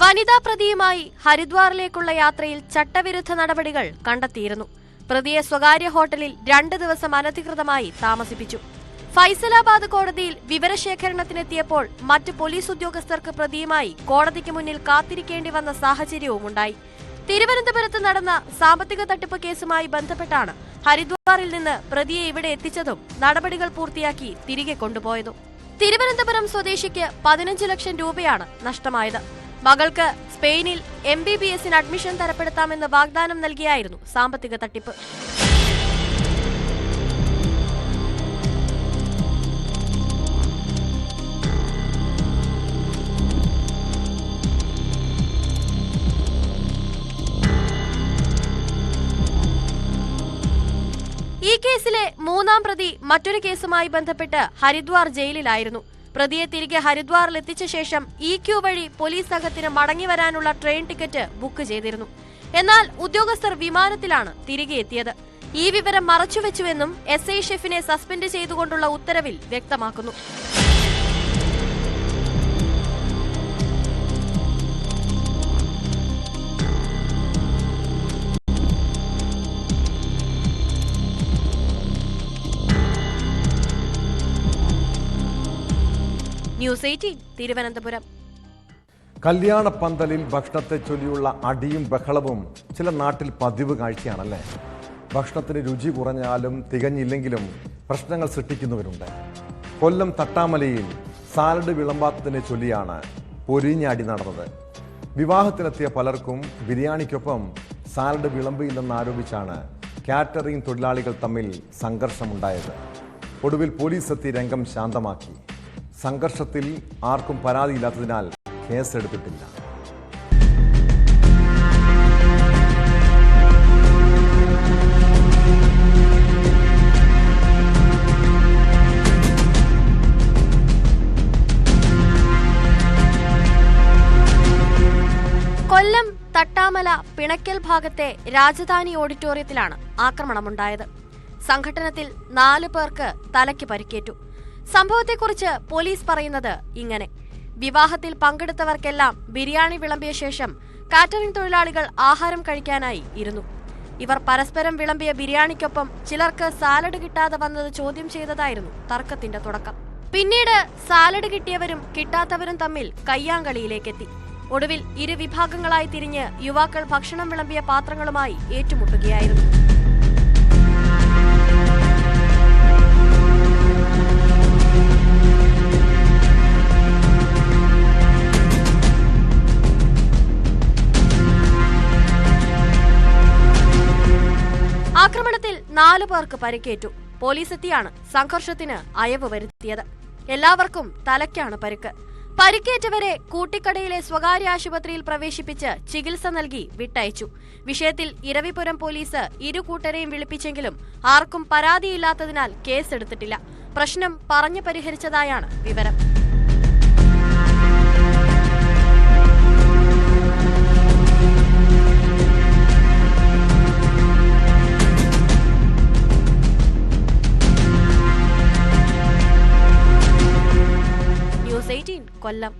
വനിതാ പ്രതിയുമായി ഹരിദ്വാറിലേക്കുള്ള യാത്രയിൽ ചട്ടവിരുദ്ധ നടപടികൾ കണ്ടെത്തിയിരുന്നു. പ്രതിയെ സ്വകാര്യ ഹോട്ടലിൽ 2 ദിവസം അനധികൃതമായി താമസിപ്പിച്ചു. ഫൈസലാബാദ് കോടതിയിൽ വിവരശേഖരണത്തിനെത്തിയപ്പോൾ മറ്റ് പോലീസ് ഉദ്യോഗസ്ഥർക്ക് പ്രതിയുമായി കോടതിക്ക് മുന്നിൽ കാത്തിരിക്കേണ്ടി വന്ന സാഹചര്യവുമുണ്ടായി. തിരുവനന്തപുരത്ത് നടന്ന സാമ്പത്തിക തട്ടിപ്പ് കേസുമായി ബന്ധപ്പെട്ടാണ് ഹരിദ്വാറിൽ നിന്ന് പ്രതിയെ ഇവിടെ എത്തിച്ചതും നടപടികൾ പൂർത്തിയാക്കി തിരികെ കൊണ്ടുപോയതും. തിരുവനന്തപുരം സ്വദേശിക്ക് 15 ലക്ഷം രൂപയാണ് നഷ്ടമായത്. മകൾക്ക് സ്പെയിനിൽ MBBSന് അഡ്മിഷൻ തരപ്പെടുത്താമെന്ന് വാഗ്ദാനം നൽകിയായിരുന്നു സാമ്പത്തിക തട്ടിപ്പ്. ഈ കേസിലെ 3ാം പ്രതി മറ്റൊരു കേസുമായി ബന്ധപ്പെട്ട് ഹരിദ്വാർ ജയിലിലായിരുന്നു. പ്രതിയെ തിരികെ ഹരിദ്വാറിൽ എത്തിച്ച ശേഷം EQ വഴി പോലീസ് സംഘത്തിന് മടങ്ങിവരാനുള്ള ട്രെയിൻ ടിക്കറ്റ് ബുക്ക് ചെയ്തിരുന്നു. എന്നാൽ ഉദ്യോഗസ്ഥർ വിമാനത്തിലാണ് തിരികെ എത്തിയത്. ഈ വിവരം മറച്ചുവെച്ചുവെന്നും SI ഷെഫിനെ സസ്പെൻഡ് ചെയ്തുകൊണ്ടുള്ള ഉത്തരവിൽ വ്യക്തമാക്കുന്നു. ന്യൂസ് 18 തിരുവനന്തപുരം. കല്യാണ പന്തലിൽ ഭക്ഷണത്തെ ചൊല്ലിയുള്ള അടിയും ബഹളവും ചില നാട്ടിൽ പതിവ് കാഴ്ചയാണല്ലേ. ഭക്ഷണത്തിന് രുചി കുറഞ്ഞാലും തികഞ്ഞില്ലെങ്കിലും പ്രശ്നങ്ങൾ സൃഷ്ടിക്കുന്നവരുണ്ട്. കൊല്ലം തട്ടാമലയിൽ സാലഡ് വിളമ്പാത്തതിനെ ചൊല്ലിയാണ് പൊരിഞ്ഞ അടി നടന്നത്. വിവാഹത്തിനെത്തിയ പലർക്കും ബിരിയാണിക്കൊപ്പം സാലഡ് വിളമ്പിയില്ലെന്നാരോപിച്ചാണ് കാറ്ററിംഗ് തൊഴിലാളികൾ തമ്മിൽ സംഘർഷമുണ്ടായത്. ഒടുവിൽ പോലീസ് എത്തി രംഗം ശാന്തമാക്കി. സംഘർഷത്തിൽ ആർക്കും പരാതിയില്ലാത്തതിനാൽ കേസെടുത്തിട്ടില്ല. കൊല്ലം തട്ടാമല പിണക്കൽ ഭാഗത്തെ രാജധാനി ഓഡിറ്റോറിയത്തിലാണ് ആക്രമണമുണ്ടായത്. സംഘട്ടനത്തിൽ 4 പേർക്ക് തലയ്ക്ക് പരിക്കേറ്റു. സംഭവത്തെക്കുറിച്ച് പോലീസ് പറയുന്നത് ഇങ്ങനെ: വിവാഹത്തിൽ പങ്കെടുത്തവർക്കെല്ലാം ബിരിയാണി വിളമ്പിയ ശേഷം കാറ്ററിംഗ് തൊഴിലാളികൾ ആഹാരം കഴിക്കാനായി ഇരുന്നു. ഇവർ പരസ്പരം വിളമ്പിയ ബിരിയാണിക്കൊപ്പം ചിലർക്ക് സാലഡ് കിട്ടാതെ വന്നത് ചോദ്യം ചെയ്തതായിരുന്നു തർക്കത്തിന്റെ തുടക്കം. പിന്നീട് സാലഡ് കിട്ടിയവരും കിട്ടാത്തവരും തമ്മിൽ കയ്യാങ്കളിയിലേക്കെത്തി. ഒടുവിൽ ഇരു വിഭാഗങ്ങളായി തിരിഞ്ഞ് യുവാക്കൾ ഭക്ഷണം വിളമ്പിയ പാത്രങ്ങളുമായി ഏറ്റുമുട്ടുകയായിരുന്നു. ആക്രമണത്തിൽ 4 പേർക്ക് പരിക്കേറ്റു. പോലീസ് എത്തിയാണ് സംഘർഷത്തിന് അയവ് വരുത്തിയത്. എല്ലാവർക്കും തലയ്ക്കാണ് പരിക്ക്. പരിക്കേറ്റവരെ കൂട്ടിക്കടയിലെ സ്വകാര്യ ആശുപത്രിയിൽ പ്രവേശിപ്പിച്ച് ചികിത്സ നൽകി വിട്ടയച്ചു. വിഷയത്തിൽ ഇരവിപുരം പോലീസ് ഇരു കൂട്ടരെയും വിളിപ്പിച്ചെങ്കിലും ആർക്കും പരാതിയില്ലാത്തതിനാൽ കേസെടുത്തിട്ടില്ല. പ്രശ്നം പറഞ്ഞു പരിഹരിച്ചതായാണ് വിവരം. കൊല്ലം.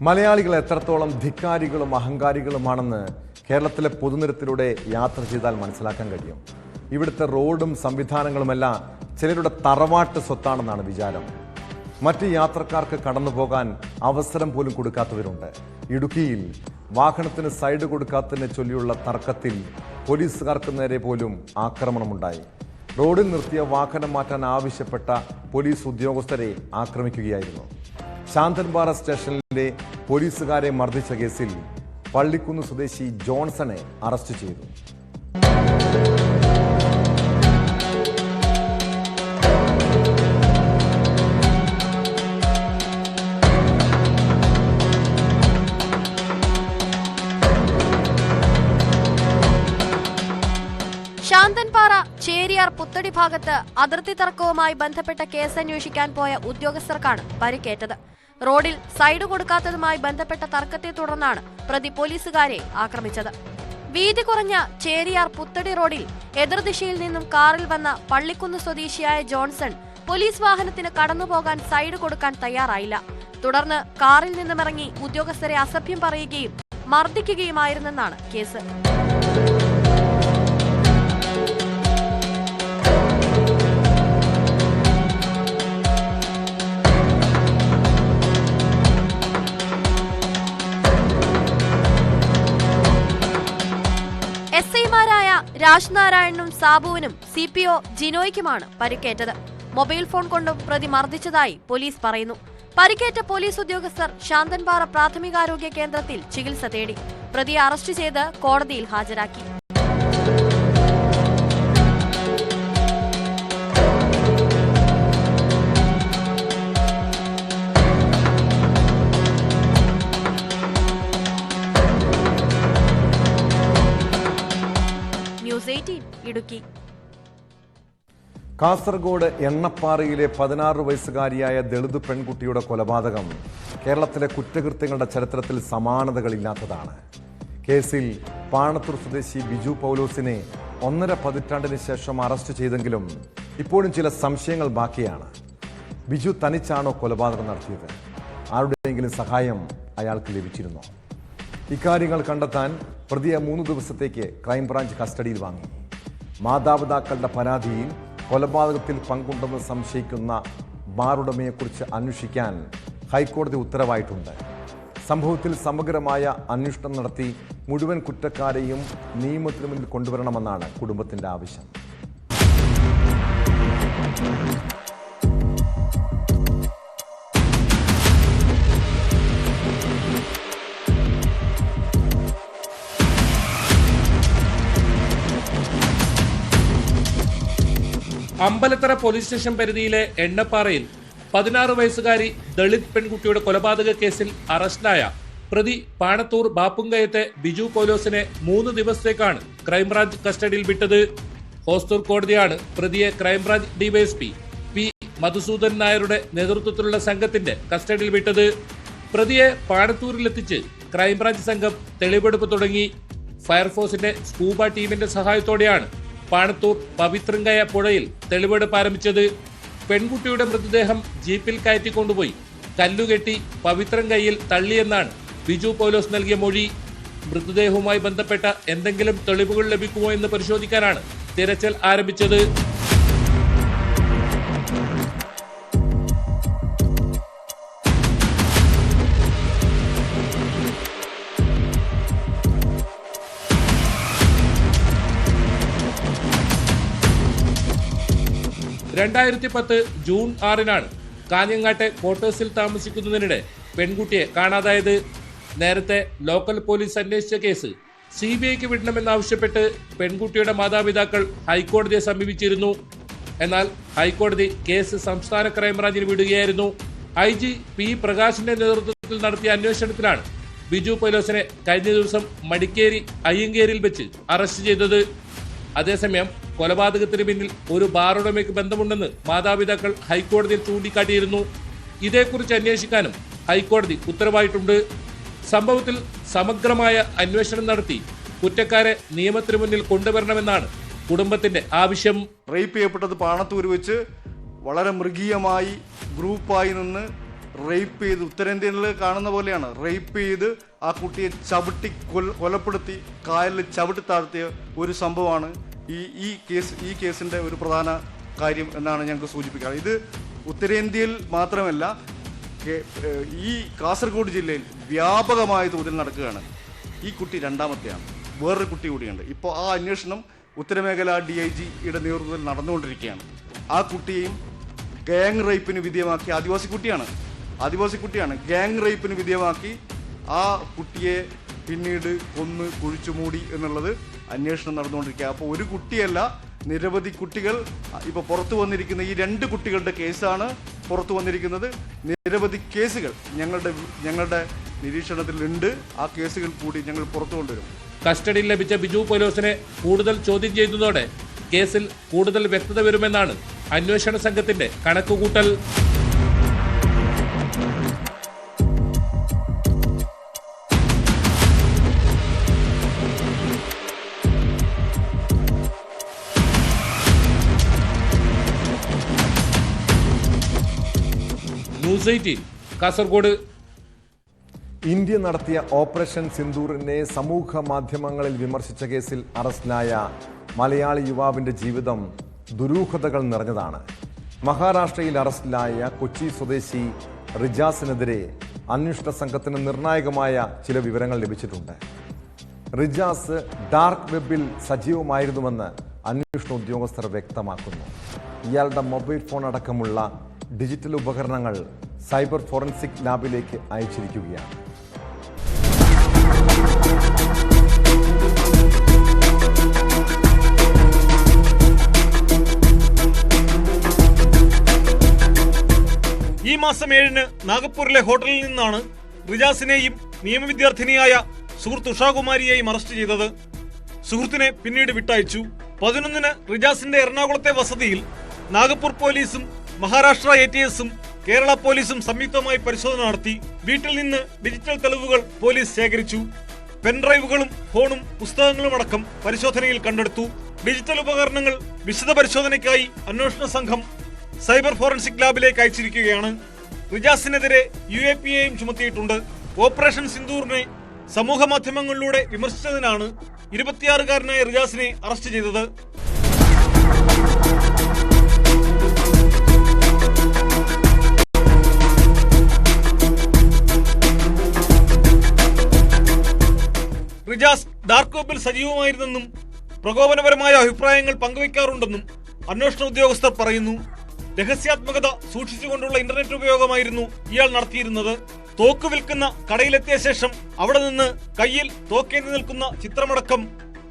മലയാളികൾ എത്രത്തോളം ധിക്കാരികളും അഹങ്കാരികളുമാണെന്ന് കേരളത്തിലെ പൊതുനിരത്തിലൂടെ യാത്ര ചെയ്താൽ മനസ്സിലാക്കാൻ കഴിയും. ഇവിടുത്തെ റോഡും സംവിധാനങ്ങളുമെല്ലാം ചിലരുടെ തറവാട്ട് സ്വത്താണെന്നാണ് വിചാരം. മറ്റ് യാത്രക്കാർക്ക് കടന്നു പോകാൻ അവസരം പോലും കൊടുക്കാത്തവരുണ്ട്. ഇടുക്കിയിൽ വാഹനത്തിന് സൈഡ് കൊടുക്കാത്തതിനെ ചൊല്ലിയുള്ള തർക്കത്തിൽ പോലീസുകാർക്ക് നേരെ പോലും ആക്രമണമുണ്ടായി. റോഡിൽ നിർത്തിയ വാഹനം മാറ്റാൻ ആവശ്യപ്പെട്ട പോലീസ് ഉദ്യോഗസ്ഥരെ ആക്രമിക്കുകയായിരുന്നു. ശാന്തൻപാറ സ്റ്റേഷനിലെ പോലീസുകാരെ മർദ്ദിച്ച കേസിൽ പള്ളിക്കുന്ന് സ്വദേശി ജോൺസണെ അറസ്റ്റ് ചെയ്തു. ചേരിയാർ പുത്തടി ഭാഗത്ത് അതിർത്തി തർക്കവുമായി ബന്ധപ്പെട്ട കേസ് അന്വേഷിക്കാൻ പോയ ഉദ്യോഗസ്ഥർക്കാണ് പരിക്കേറ്റത്. റോഡിൽ സൈഡ് കൊടുക്കാത്തതുമായി ബന്ധപ്പെട്ട തർക്കത്തെ തുടർന്നാണ് പ്രതി പോലീസുകാരെ ആക്രമിച്ചത്. വീതി കുറഞ്ഞ ചേരിയാർ പുത്തടി റോഡിൽ എതിർദിശയിൽ നിന്നും കാറിൽ വന്ന പള്ളിക്കുന്ന് സ്വദേശിയായ ജോൺസൺ പോലീസ് വാഹനത്തിന് കടന്നുപോകാൻ സൈഡ് കൊടുക്കാൻ തയ്യാറായില്ല. തുടർന്ന് കാറിൽ നിന്നുമിറങ്ങി ഉദ്യോഗസ്ഥരെ അസഭ്യം പറയുകയും മർദ്ദിക്കുകയുമായിരുന്നെന്നാണ് കേസ്. എസ്ഐമാരായ രാജ്നാരായണനും സാബുവിനും CPO ജിനോയ്ക്കുമാണ് പരിക്കേറ്റത്. മൊബൈൽ ഫോൺ കൊണ്ടും പ്രതി മർദ്ദിച്ചതായി പോലീസ് പറയുന്നു. പരിക്കേറ്റ പോലീസ് ഉദ്യോഗസ്ഥർ ശാന്തൻപാറ പ്രാഥമികാരോഗ്യ കേന്ദ്രത്തിൽ ചികിത്സ തേടി. പ്രതിയെ അറസ്റ്റ് ചെയ്ത് കോടതിയിൽ ഹാജരാക്കി. ന്യൂസ് 18 ഇടുക്കി. കാസർഗോഡ് എണ്ണപ്പാറയിലെ 16 വയസ്സുകാരിയായ ദളിത് പെൺകുട്ടിയുടെ കൊലപാതകം കേരളത്തിലെ കുറ്റകൃത്യങ്ങളുടെ ചരിത്രത്തിൽ സമാനതകളില്ലാത്തതാണ്. കേസിൽ പാണത്തൂർ സ്വദേശി ബിജു പൗലോസിനെ 1.5 പതിറ്റാണ്ടിന് ശേഷം അറസ്റ്റ് ചെയ്തെങ്കിലും ഇപ്പോഴും ചില സംശയങ്ങൾ ബാക്കിയാണ്. ബിജു തനിച്ചാണോ കൊലപാതകം നടത്തിയത്? ആരുടെയെങ്കിലും സഹായം അയാൾക്ക് ലഭിച്ചിരുന്നോ? ഇക്കാര്യങ്ങൾ കണ്ടെത്താൻ പ്രതിയെ 3 ദിവസത്തേക്ക് ക്രൈംബ്രാഞ്ച് കസ്റ്റഡിയിൽ വാങ്ങി. മാതാപിതാക്കളുടെ പരാതിയിൽ കൊലപാതകത്തിൽ പങ്കുണ്ടെന്ന് സംശയിക്കുന്ന ബാറുടമയെക്കുറിച്ച് അന്വേഷിക്കാൻ ഹൈക്കോടതി ഉത്തരവായിട്ടുണ്ട്. സംഭവത്തിൽ സമഗ്രമായ അന്വേഷണം നടത്തി മുഴുവൻ കുറ്റക്കാരെയും നിയമത്തിന് മുന്നിൽ കൊണ്ടുവരണമെന്നാണ് കുടുംബത്തിന്റെ ആവശ്യം. അമ്പലത്തറ പോലീസ് സ്റ്റേഷൻ പരിധിയിലെ എണ്ണപ്പാറയിൽ 16 വയസ്സുകാരി ദളിത് പെൺകുട്ടിയുടെ കൊലപാതക കേസിൽ അറസ്റ്റിലായ പ്രതി പാണത്തൂർ ബാപ്പുങ്കയത്തെ ബിജു പൗലോസിനെ 3 ദിവസത്തേക്കാണ് ക്രൈംബ്രാഞ്ച് കസ്റ്റഡിയിൽ വിട്ടത്. ഹോസ്ദൂർ കോടതിയാണ് പ്രതിയെ ക്രൈംബ്രാഞ്ച് ഡിവൈഎസ്പി പി മധുസൂദൻ നായരുടെ നേതൃത്വത്തിലുള്ള സംഘത്തിന്റെ കസ്റ്റഡിയിൽ വിട്ടത്. പ്രതിയെ പാണത്തൂരിലെത്തിച്ച് ക്രൈംബ്രാഞ്ച് സംഘം തെളിവെടുപ്പ് തുടങ്ങി. ഫയർഫോഴ്സിന്റെ സ്കൂബ ടീമിന്റെ സഹായത്തോടെയാണ് പാണത്തൂർ പവിത്രങ്കയ പുഴയിൽ തെളിവെടുപ്പ് ആരംഭിച്ചത്. പെൺകുട്ടിയുടെ മൃതദേഹം ജീപ്പിൽ കയറ്റിക്കൊണ്ടുപോയി കല്ലുകെട്ടി പവിത്രങ്കയിൽ തള്ളിയെന്നാണ് ബിജു പൗലോസ് നൽകിയ മൊഴി. മൃതദേഹവുമായി ബന്ധപ്പെട്ട എന്തെങ്കിലും തെളിവുകൾ ലഭിക്കുമോ എന്ന് പരിശോധിക്കാനാണ് തിരച്ചിൽ ആരംഭിച്ചത്. ജൂൺ 6 കാഞ്ഞങ്ങാട്ടെ ക്വാർട്ടേഴ്സിൽ താമസിക്കുന്നതിനിടെ പെൺകുട്ടിയെ കാണാതായത്. നേരത്തെ ലോക്കൽ പോലീസ് അന്വേഷിച്ച കേസ് CBIക്ക് വിടണമെന്നാവശ്യപ്പെട്ട് പെൺകുട്ടിയുടെ മാതാപിതാക്കൾ ഹൈക്കോടതിയെ സമീപിച്ചിരുന്നു. എന്നാൽ ഹൈക്കോടതി കേസ് സംസ്ഥാന ക്രൈംബ്രാഞ്ചിന് വിടുകയായിരുന്നു. IG P പ്രകാശിന്റെ നേതൃത്വത്തിൽ നടത്തിയ അന്വേഷണത്തിലാണ് ബിജു പൗലോസിനെ കഴിഞ്ഞ ദിവസം മടിക്കേരി അയ്യങ്കേരിയിൽ വെച്ച് അറസ്റ്റ് ചെയ്തത്. അതേസമയം കൊലപാതകത്തിന് പിന്നിൽ ഒരു ബാറുടമയ്ക്ക് ബന്ധമുണ്ടെന്ന് മാതാപിതാക്കൾ ഹൈക്കോടതിയിൽ ചൂണ്ടിക്കാട്ടിയിരുന്നു. ഇതേക്കുറിച്ച് അന്വേഷിക്കാനും ഹൈക്കോടതി ഉത്തരവായിട്ടുണ്ട്. സംഭവത്തിൽ സമഗ്രമായ അന്വേഷണം നടത്തി കുറ്റക്കാരെ നിയമത്തിന് മുന്നിൽ കൊണ്ടുവരണമെന്നാണ് കുടുംബത്തിന്റെ ആവശ്യം. റേപ്പ് ചെയ്യപ്പെട്ടത് പാണത്തൂർ വെച്ച് വളരെ മൃഗീയമായി ഗ്രൂപ്പായി നിന്ന് റേപ്പ് ചെയ്ത്, ഉത്തരേന്ത്യയിൽ കാണുന്ന പോലെയാണ്, റേപ്പ് ചെയ്ത് ആ കുട്ടിയെ ചവിട്ടി കൊലപ്പെടുത്തി കായലിൽ ചവിട്ടി താഴ്ത്തിയ ഒരു സംഭവമാണ് ഈ കേസിന്റെ ഒരു പ്രധാന കാര്യം എന്നാണ് ഞങ്ങൾക്ക് സൂചിപ്പിക്കുക. ഇത് ഉത്തരേന്ത്യയിൽ മാത്രമല്ല, ഈ കാസർഗോഡ് ജില്ലയിൽ വ്യാപകമായ തോതിൽ നടക്കുകയാണ്. ഈ കുട്ടി രണ്ടാമത്തെയാണ്, വേറൊരു കുട്ടി കൂടിയുണ്ട്. ഇപ്പോൾ ആ അന്വേഷണം ഉത്തരമേഖല DIGയുടെ നേതൃത്വത്തിൽ നടന്നുകൊണ്ടിരിക്കുകയാണ്. ആ കുട്ടിയെയും ഗാങ് റേപ്പിന് വിധേയമാക്കി, ആദിവാസി കുട്ടിയാണ് ഗാങ് റേപ്പിന് വിധേയമാക്കി ആ കുട്ടിയെ പിന്നീട് കൊന്ന് കുഴിച്ചു മൂടി എന്നുള്ളത് അന്വേഷണം നടന്നുകൊണ്ടിരിക്കുക. അപ്പോൾ ഒരു കുട്ടിയല്ല, നിരവധി കുട്ടികൾ ഇപ്പോൾ പുറത്തു വന്നിരിക്കുന്ന ഈ 2 കുട്ടികളുടെ കേസാണ് പുറത്തു വന്നിരിക്കുന്നത്. നിരവധി കേസുകൾ ഞങ്ങളുടെ നിരീക്ഷണത്തിലുണ്ട്. ആ കേസുകൾ കൂടി ഞങ്ങൾ പുറത്തു കൊണ്ടുവരും. കസ്റ്റഡിയിൽ ലഭിച്ച ബിജു പൗലോസിനെ കൂടുതൽ ചോദ്യം ചെയ്തതോടെ കേസിൽ കൂടുതൽ വ്യക്തത വരുമെന്നാണ് അന്വേഷണ സംഘത്തിന്റെ കണക്കുകൂട്ടൽ. ന്യൂസ് 18 കാസർഗോഡ്. ഇന്ത്യ നടത്തിയ ഓപ്പറേഷൻ സിന്ദൂറിനെ സമൂഹ മാധ്യമങ്ങളിൽ വിമർശിച്ച കേസിൽ അറസ്റ്റിലായ മലയാളി യുവാവിന്റെ ജീവിതം ദുരൂഹതകൾ നിറഞ്ഞതാണ്. മഹാരാഷ്ട്രയിൽ അറസ്റ്റിലായ കൊച്ചി സ്വദേശി റിജാസിനെതിരെ അന്വേഷണ സംഘത്തിന് നിർണായകമായ ചില വിവരങ്ങൾ ലഭിച്ചിട്ടുണ്ട്. റിജാസ് ഡാർക്ക് വെബിൽ സജീവമായിരുന്നുവെന്ന് അന്വേഷണ ഉദ്യോഗസ്ഥർ വ്യക്തമാക്കുന്നു. ഇയാളുടെ മൊബൈൽ ഫോൺ അടക്കമുള്ള ഡിജിറ്റൽ ഉപകരണങ്ങൾ സൈബർ ഫോറൻസിക് ലാബിലേക്ക് അയച്ചിരിക്കുകയാണ്. ഈ മാസം 7-ന് നാഗപ്പൂരിലെ ഹോട്ടലിൽ നിന്നാണ് റിജാസിനെയും നിയമവിദ്യാർത്ഥിനിയായ സുഹൃത്ത് ഉഷാകുമാരിയെയും അറസ്റ്റ് ചെയ്തത്. സുഹൃത്തിനെ പിന്നീട് വിട്ടയച്ചു. 11-ന് റിജാസിന്റെ എറണാകുളത്തെ വസതിയിൽ നാഗപ്പൂർ പോലീസും മഹാരാഷ്ട്ര ATSഉം കേരള പോലീസും സംയുക്തമായി പരിശോധന നടത്തി. വീട്ടിൽ നിന്ന് ഡിജിറ്റൽ തെളിവുകൾ പോലീസ് ശേഖരിച്ചു. പെൻഡ്രൈവുകളും ഫോണും പുസ്തകങ്ങളും അടക്കം പരിശോധനയിൽ കണ്ടെടുത്തു. ഡിജിറ്റൽ ഉപകരണങ്ങൾ വിശദ പരിശോധനയ്ക്കായി അന്വേഷണ സംഘം സൈബർ ഫോറൻസിക് ലാബിലേക്ക് അയച്ചിരിക്കുകയാണ്. റിജാസിനെതിരെ UAPAയും ചുമത്തിയിട്ടുണ്ട്. ഓപ്പറേഷൻ സിന്ദൂറിനെ സമൂഹ മാധ്യമങ്ങളിലൂടെ വിമർശിച്ചതിനാണ് 26-കാരനായ റിജാസിനെ അറസ്റ്റ് ചെയ്തത്. റിജാസ് ഡാർക്ക് വെബിൽ സജീവമായിരുന്നെന്നും പ്രകോപനപരമായ അഭിപ്രായങ്ങൾ പങ്കുവയ്ക്കാറുണ്ടെന്നും അന്വേഷണ ഉദ്യോഗസ്ഥർ പറയുന്നു. രഹസ്യാത്മകത സൂക്ഷിച്ചുകൊണ്ടുള്ള ഇന്റർനെറ്റ് ഉപയോഗമായിരുന്നു ഇയാൾ നടത്തിയിരുന്നത്. തോക്ക് വിൽക്കുന്ന കടയിലെത്തിയ ശേഷം അവിടെ നിന്ന് കയ്യിൽ തോക്കേന്തി നിൽക്കുന്ന ചിത്രമടക്കം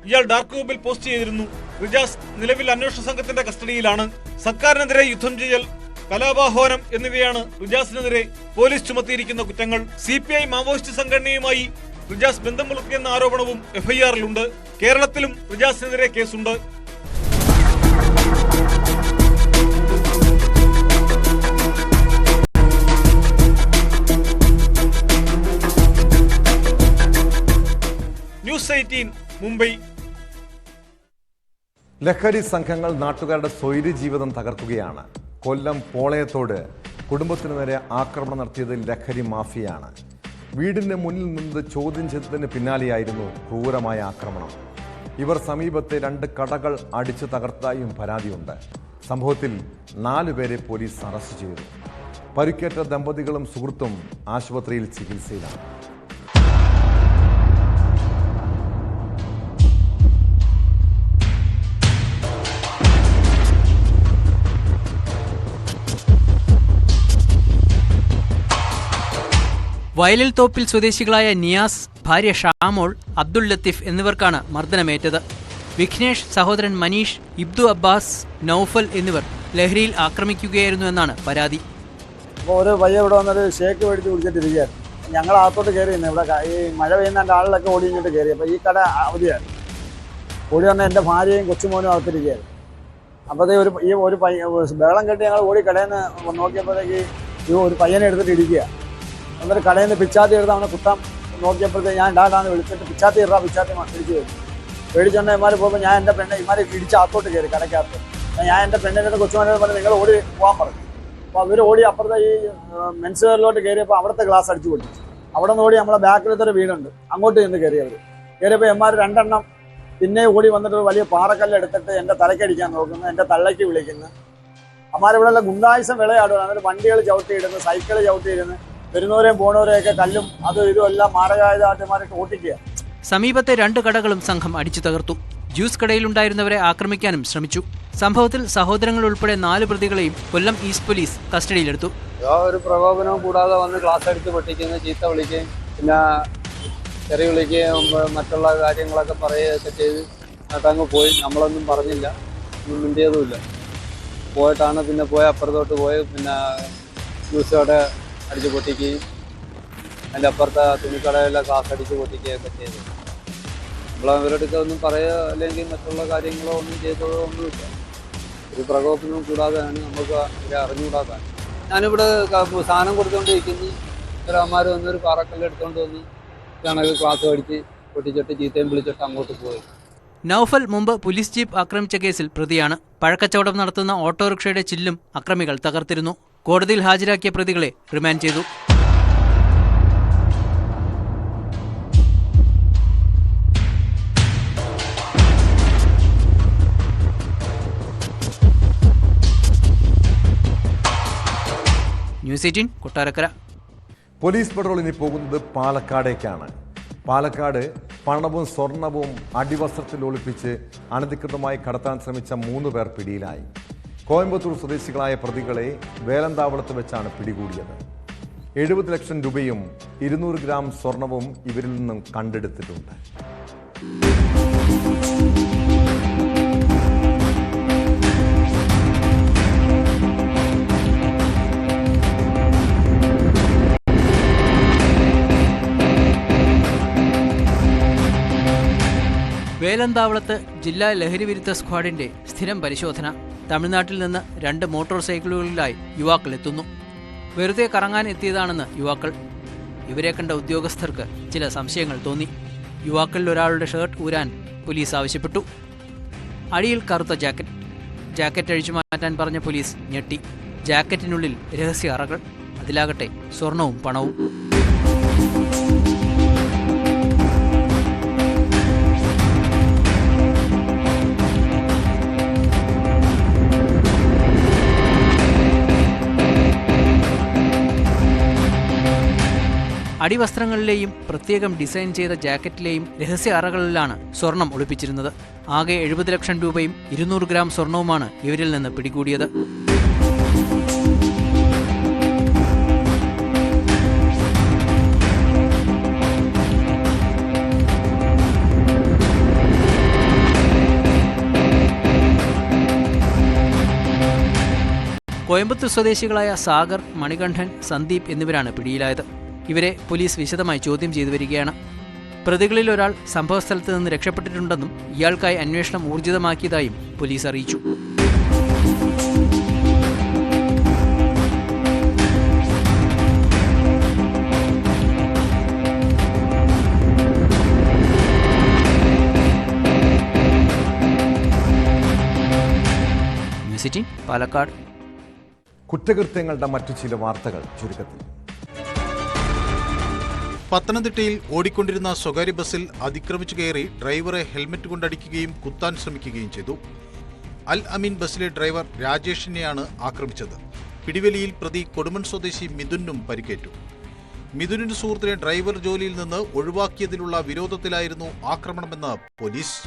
ഇയാൾ ഡാർക്ക് വെബിൽ പോസ്റ്റ് ചെയ്തിരുന്നു. റിജാസ് നിലവിൽ അന്വേഷണ സംഘത്തിന്റെ കസ്റ്റഡിയിലാണ്. സർക്കാരിനെതിരെ യുദ്ധം ചെയ്യൽ, കലാപാഹ്വാനം എന്നിവയാണ് റിജാസിനെതിരെ പോലീസ് ചുമത്തിയിരിക്കുന്ന കുറ്റങ്ങൾ. CPI മാവോയിസ്റ്റ് സംഘടനയുമായി റിജാസ് ബന്ധം പുലർത്തിയെന്ന ആരോപണവും FIRലുണ്ട്. കേരളത്തിലും റിജാസിനെതിരെ കേസുണ്ട്. ന്യൂസ് 18 മുംബൈ. ലഹരി സംഘങ്ങൾ നാട്ടുകാരുടെ സ്വൈര്യ ജീവിതം തകർക്കുകയാണ്. കൊല്ലം പോളയത്തോട് കുടുംബത്തിനു നേരെ ആക്രമണം നടത്തിയത് ലഹരി മാഫിയാണ്. വീടിന്റെ മുന്നിൽ നിന്ന് ചോദ്യം ചെയ്തതിന് പിന്നാലെയായിരുന്നു ക്രൂരമായ ആക്രമണം. ഇവർ സമീപത്തെ 2 കടകൾ അടിച്ചു തകർത്തതായും പരാതിയുണ്ട്. സംഭവത്തിൽ 4 പേരെ പോലീസ് അറസ്റ്റ് ചെയ്തു. പരിക്കേറ്റ ദമ്പതികളും സുഹൃത്തും ആശുപത്രിയിൽ ചികിത്സയിലാണ്. വയലിൽ തോപ്പിൽ സ്വദേശികളായ നിയാസ്, ഭാര്യ ഷാമോൾ, അബ്ദുൾ ലത്തീഫ് എന്നിവർക്കാണ് മർദ്ദനമേറ്റത്. വിഘ്നേഷ്, സഹോദരൻ മനീഷ്, ഇബ്ദു അബ്ബാസ്, നൌഫൽ എന്നിവർ ലഹരിയിൽ ആക്രമിക്കുകയായിരുന്നു എന്നാണ് പരാതി. ഒരു പയ്യ ഇവിടെ വന്നൊരു ഷേക്ക് മേടിച്ച് കുടിച്ചിട്ടിരിക്കുകയായിരുന്നു. ഞങ്ങൾ അകത്തോട്ട് കയറി നിന്ന് ഇവിടെ ഈ മഴ പെയ്യുന്ന ആളിലൊക്കെ ഓടി ഇങ്ങോട്ട് കയറി. അപ്പോൾ ഈ കട അവധിയായിരുന്നു. ഓടി വന്നാൽ എൻ്റെ ഭാര്യയും കൊച്ചുമോനും അകത്തിരിക്കുകയായിരുന്നു. അപ്പോഴത്തേക്ക് ഒരു ബഹളം കെട്ടി ഞങ്ങൾ ഓടി കടയിൽ നിന്ന് നോക്കിയപ്പോഴത്തേക്ക് ഒരു പയ്യനെ എടുത്തിട്ട് ഇടിക്കുക. എന്നിട്ട് കടയിൽ നിന്ന് പിച്ചാത്തി എടുത്ത് അവനെ കുത്താൻ നോക്കിയപ്പോഴത്തേക്ക് ഞാൻ ഡാറ്റാന്ന് വിളിച്ചിട്ട് പിച്ചാത്തി പിടിച്ചു വരും. പേടിച്ചോണ്ട് ഇമാർ പോകുമ്പോൾ ഞാൻ എൻ്റെ പെണ്ണെ ഇമാരെ ഇടിച്ച് അകത്തോട്ട് കയറി കടയ്ക്കകത്ത്. ഞാൻ എൻ്റെ പെണ്ണിൻ്റെ കൊച്ചുമോനോട് പറഞ്ഞ് നിങ്ങൾ ഓടി പോകാൻ പറഞ്ഞു. അപ്പോൾ അവർ ഓടി അപ്പുറത്തെ ഈ മെൻസ് വെയറിലോട്ട് കയറിയപ്പോൾ അവിടുത്തെ ഗ്ലാസ് അടിച്ചു പൊട്ടിച്ചു. അവിടെ നിന്ന് ഓടി നമ്മളെ ബാക്കിലത്തെ ഒരു വീടുണ്ട്, അങ്ങോട്ട് ചെന്ന് കയറിയവർ. കയറിയപ്പോൾ എമാർ 2 എണ്ണം പിന്നെ ഓടി വന്നിട്ട് ഒരു വലിയ പാറക്കല്ല് എടുത്തിട്ട് എൻ്റെ തലക്കടിക്കാൻ നോക്കുന്നു, എൻ്റെ തള്ളയ്ക്ക് വിളിക്കുന്നു. അമ്മാരിവിടെ എല്ലാം ഗുണ്ടായുസം വിളയാടുകയാണ്. എന്നിട്ട് വണ്ടികൾ ചവിട്ടിയിടുന്നു, സൈക്കിൾ ചവിട്ടിയിടുന്നു, വരുന്നവരെയും പോണവരെയൊക്കെ കല്ലും അതും ഇതും എല്ലാം മാരകായുധമായിട്ട് ഓട്ടിക്കുക. സമീപത്തെ 2 കടകളും സംഘം അടിച്ചു തകർത്തു. ജ്യൂസ് കടയിലുണ്ടായിരുന്നവരെ ആക്രമിക്കാനും ശ്രമിച്ചു. സംഭവത്തിൽ സഹോദരങ്ങൾ ഉൾപ്പെടെ 4 പ്രതികളെയും കൊല്ലം ഈസ്റ്റ് പോലീസ് കസ്റ്റഡിയിലെടുത്തു. ഒരു പ്രകോപനവും കൂടാതെ വന്ന് ക്ലാസ് അടിച്ച് പൊട്ടിക്കുന്ന, ചീത്ത വിളിക്കുകയും പിന്നെ തെറി വിളിക്കുകയും മറ്റുള്ള കാര്യങ്ങളൊക്കെ പറയുകയൊക്കെ ചെയ്ത് അങ്ങ് പോയി. നമ്മളൊന്നും പറഞ്ഞില്ല, ഒന്നും മിണ്ടിയതുമില്ല. പോയിട്ടാണ് പിന്നെ അപ്പുറത്തോട്ട് പോയി പിന്നെ ജ്യൂസ് കട അടിച്ച് പൊട്ടിക്കുകയും അതിൻ്റെ അപ്പുറത്തെ തുണിക്കടയിലെ ഗ്ലാസ് അടിച്ച് പൊട്ടിക്കുകയൊക്കെ ചെയ്തു. നമ്മൾ അവരുടെ ഒന്നും പറയുക അല്ലെങ്കിൽ മറ്റുള്ള കാര്യങ്ങളോ ഒന്നും ചെയ്തതോ ഒന്നുമില്ല. ഒരു പ്രകോപനവും കൂടാതെയാണ് നമുക്ക് ഇവരെ അറിഞ്ഞുകൂടാതാണ്. ഞാനിവിടെ സാധനം കൊടുത്തുകൊണ്ടിരിക്കുന്നു, അമ്മമാർ വന്നൊരു പാറക്കല്ല് എടുത്തുകൊണ്ട് വന്ന് കണക്ക് ക്ലാസ് പഠിച്ച് പൊട്ടിച്ചിട്ട് ചീത്തയും വിളിച്ചിട്ട് അങ്ങോട്ട് പോയി. നൌഫൽ മുമ്പ് പോലീസ് ജീപ്പ് ആക്രമിച്ച കേസിൽ പ്രതിയാണ്. പഴക്കച്ചവടം നടത്തുന്ന ഓട്ടോറിക്ഷയുടെ ചില്ലും അക്രമികൾ തകർത്തിരുന്നു. കോടതിയിൽ ഹാജരാക്കിയ പ്രതികളെ റിമാൻഡ് ചെയ്തു. ന്യൂസ് 18 കൊട്ടാരക്കര. പോലീസ് പെട്രോൾ ഇനി പോകുന്നത് പാലക്കാടേക്കാണ്. പാലക്കാട് പണവും സ്വർണവും അടിവസ്ത്രത്തിൽ ഒളിപ്പിച്ച് അനധികൃതമായി കടത്താൻ ശ്രമിച്ച 3 പേർ പിടിയിലായി. കോയമ്പത്തൂർ സ്വദേശികളായ പ്രതികളെ വേലന്താവളത്ത് വെച്ചാണ് പിടികൂടിയത്. 70 ലക്ഷം രൂപയും 200 ഗ്രാം സ്വർണവും ഇവരിൽ നിന്നും കണ്ടെടുത്തിട്ടുണ്ട്. വേലന്താവളത്ത് ജില്ലാ ലഹരിവിരുദ്ധ സ്ക്വാഡിന്റെ സ്ഥിരം പരിശോധന. തമിഴ്നാട്ടിൽ നിന്ന് 2 മോട്ടോർ സൈക്കിളുകളിലായി യുവാക്കൾ എത്തുന്നു. വെറുതെ കറങ്ങാൻ എത്തിയതാണെന്ന് യുവാക്കൾ. ഇവരെ കണ്ട ഉദ്യോഗസ്ഥർക്ക് ചില സംശയങ്ങൾ തോന്നി. യുവാക്കളിൽ ഒരാളുടെ ഷർട്ട് ഊരാൻ പോലീസ് ആവശ്യപ്പെട്ടു. അടിയിൽ കറുത്ത ജാക്കറ്റ് അഴിച്ചു മാറ്റാൻ പറഞ്ഞ പോലീസ് ഞെട്ടി. ജാക്കറ്റിനുള്ളിൽ രഹസ്യ അറകൾ, അതിലാകട്ടെ സ്വർണവും പണവും. അടിവസ്ത്രങ്ങളിലെയും പ്രത്യേകം ഡിസൈൻ ചെയ്ത ജാക്കറ്റിലെയും രഹസ്യ അറകളിലാണ് സ്വർണം ഒളിപ്പിച്ചിരുന്നത്. ആകെ 70 ലക്ഷം രൂപയും 200 ഗ്രാം സ്വർണവുമാണ് ഇവരിൽ നിന്ന് പിടികൂടിയത്. കോയമ്പത്തൂർ സ്വദേശികളായ സാഗർ, മണികണ്ഠൻ, സന്ദീപ് എന്നിവരാണ് പിടിയിലായത്. ഇവരെ പോലീസ് വിശദമായി ചോദ്യം ചെയ്തു വരികയാണ്. പ്രതികളിൽ ഒരാൾ സംഭവസ്ഥലത്ത് നിന്ന് രക്ഷപ്പെട്ടിട്ടുണ്ടെന്നും ഇയാൾക്കായി അന്വേഷണം ഊർജിതമാക്കിയതായും പോലീസ് അറിയിച്ചു. ന്യൂസ് 18 പാലക്കാട്. കുറ്റകൃത്യങ്ങളുടെ മറ്റു ചില വാർത്തകൾ ചുരുക്കത്തിൽ. പത്തനംതിട്ടയിൽ ഓടിക്കൊണ്ടിരുന്ന സ്വകാര്യ ബസ്സിൽ അതിക്രമിച്ചു കയറി ഡ്രൈവറെ ഹെൽമറ്റ് കൊണ്ടടിക്കുകയും കുത്താൻ ശ്രമിക്കുകയും ചെയ്തു. അൽ അമീൻ ബസ്സിലെ ഡ്രൈവർ രാജേഷിനെയാണ് ആക്രമിച്ചത്. പിടിവലിയിൽ പ്രതി കൊടുമൺ സ്വദേശി മിഥുനും പരിക്കേറ്റു. മിഥുനിന്റെ സുഹൃത്തിനെ ഡ്രൈവർ ജോലിയിൽ നിന്ന് ഒഴിവാക്കിയതിലുള്ള വിരോധത്തിലായിരുന്നു ആക്രമണമെന്ന് പോലീസ്.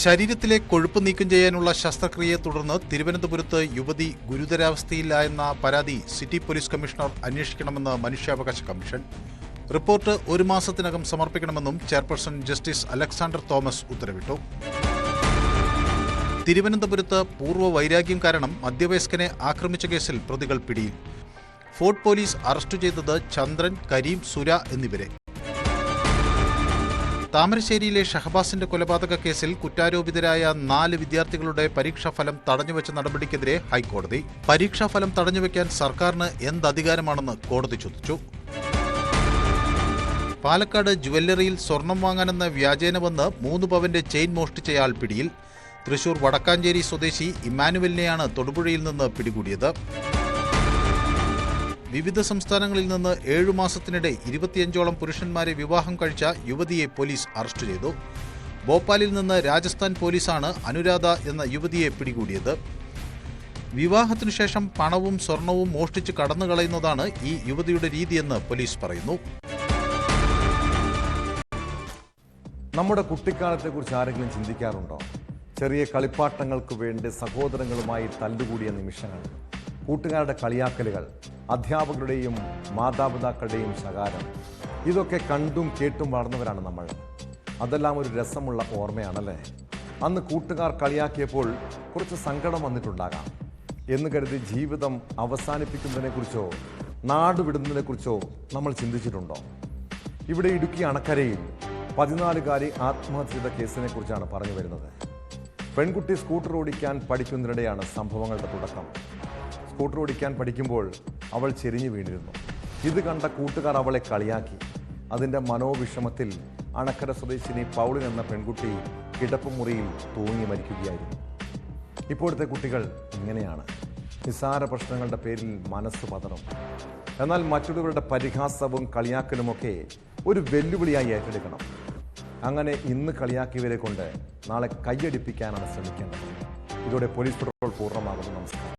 ശരീരത്തിലെ കൊഴുപ്പ് നീക്കം ചെയ്യാനുള്ള ശസ്ത്രക്രിയയെ തുടർന്ന് തിരുവനന്തപുരത്ത് യുവതി ഗുരുതരാവസ്ഥയിലായെന്ന പരാതി സിറ്റി പോലീസ് കമ്മീഷണർ അന്വേഷിക്കണമെന്ന് മനുഷ്യാവകാശ കമ്മീഷൻ. റിപ്പോർട്ട് 1 മാസത്തിനകം സമർപ്പിക്കണമെന്നും ചെയർപേഴ്സൺ ജസ്റ്റിസ് അലക്സാണ്ടർ തോമസ് ഉത്തരവിട്ടു. തിരുവനന്തപുരത്ത് പൂർവ്വ വൈരാഗ്യം കാരണം മധ്യവയസ്കനെ ആക്രമിച്ച കേസിൽ പ്രതികൾ പിടിയിൽ. ഫോർട്ട് പോലീസ് അറസ്റ്റ് ചെയ്തത് ചന്ദ്രൻ, കരീം, സുര എന്നിവരെ. താമരശ്ശേരിയിലെ ഷഹബാസിന്റെ കൊലപാതക കേസിൽ കുറ്റാരോപിതരായ 4 വിദ്യാർത്ഥികളുടെ പരീക്ഷാഫലം തടഞ്ഞുവെച്ച നടപടിക്കെതിരെ ഹൈക്കോടതി. പരീക്ഷാഫലം തടഞ്ഞുവെക്കാൻ സർക്കാരിന് എന്തധികാരമാണെന്ന് കോടതി ചോദിച്ചു. പാലക്കാട് ജുവല്ലറിയിൽ സ്വർണം വാങ്ങാനെന്ന വ്യാജേന വന്ന് 3 പവന്റെ ചെയിൻ മോഷ്ടിച്ചയാൾ പിടിയിൽ. തൃശൂർ വടക്കാഞ്ചേരി സ്വദേശി ഇമ്മാനുവലിനെയാണ് തൊടുപുഴയിൽ നിന്ന് പിടികൂടിയത്. വിവിധ സംസ്ഥാനങ്ങളിൽ നിന്ന് 7 മാസത്തിനിടെ 25ഓളം പുരുഷന്മാരെ വിവാഹം കഴിച്ച യുവതിയെ പോലീസ് അറസ്റ്റ് ചെയ്തു. ഭോപ്പാലിൽ നിന്ന് രാജസ്ഥാൻ പോലീസാണ് അനുരാധ എന്ന യുവതിയെ പിടികൂടിയത്. വിവാഹത്തിനു ശേഷം പണവും സ്വർണവും മോഷ്ടിച്ച് കടന്നുകളയുന്നതാണ് ഈ യുവതിയുടെ രീതിയെന്ന് പോലീസ് പറയുന്നു. നമ്മുടെ കുട്ടിക്കാലത്തെക്കുറിച്ച് ആരെങ്കിലും ചിന്തിക്കാറുണ്ടോ? ചെറിയ കളിപ്പാട്ടങ്ങൾക്ക് വേണ്ടി സഹോദരങ്ങളുമായി തല്ലുകൂടിയ നിമിഷങ്ങൾ, കൂട്ടുകാരുടെ കളിയാക്കലുകൾ, അധ്യാപകരുടെയും മാതാപിതാക്കളുടെയും ശകാരം, ഇതൊക്കെ കണ്ടും കേട്ടും വളർന്നവരാണ് നമ്മൾ. അതെല്ലാം ഒരു രസമുള്ള ഓർമ്മയാണല്ലേ? അന്ന് കൂട്ടുകാർ കളിയാക്കിയപ്പോൾ കുറച്ച് സങ്കടം വന്നിട്ടുണ്ടാകാം. എന്ന് കരുതി ജീവിതം അവസാനിപ്പിക്കുന്നതിനെക്കുറിച്ചോ നാട് വിടുന്നതിനെക്കുറിച്ചോ നമ്മൾ ചിന്തിച്ചിട്ടുണ്ടോ? ഇവിടെ ഇടുക്കി അണക്കരയിൽ 14-കാരി ആത്മഹത്യ ചെയ്ത കേസിനെ കുറിച്ചാണ് പറഞ്ഞു വരുന്നത്. പെൺകുട്ടി സ്കൂട്ടർ ഓടിക്കാൻ പഠിക്കുന്നതിനിടെയാണ് സംഭവങ്ങളുടെ തുടക്കം. സ്കൂട്ടർ ഓടിക്കാൻ പഠിക്കുമ്പോൾ അവൾ ചെരിഞ്ഞു വീണിരുന്നു. ഇത് കണ്ട കൂട്ടുകാർ അവളെ കളിയാക്കി. അതിൻ്റെ മനോവിഷമത്തിൽ അണക്കര സ്വദേശിനി പൗളിൻ എന്ന പെൺകുട്ടി കിടപ്പുമുറിയിൽ തൂങ്ങി മരിക്കുകയായിരുന്നു. ഇപ്പോഴത്തെ കുട്ടികൾ ഇങ്ങനെയാണ്. നിസ്സാര പ്രശ്നങ്ങളുടെ പേരിൽ മനസ്സ് പതറും. എന്നാൽ മറ്റുള്ളവരുടെ പരിഹാസവും കളിയാക്കലുമൊക്കെ ഒരു വെല്ലുവിളിയായി ഏറ്റെടുക്കണം. അങ്ങനെ ഇന്ന് കളിയാക്കിയവരെ കൊണ്ട് നാളെ കൈയടിപ്പിക്കാനാണ് ശ്രമിക്കേണ്ടത്. ഇതോടെ പോലീസ് പെട്രോൾ പൂർണ്ണമാകുന്നു. നമസ്കാരം.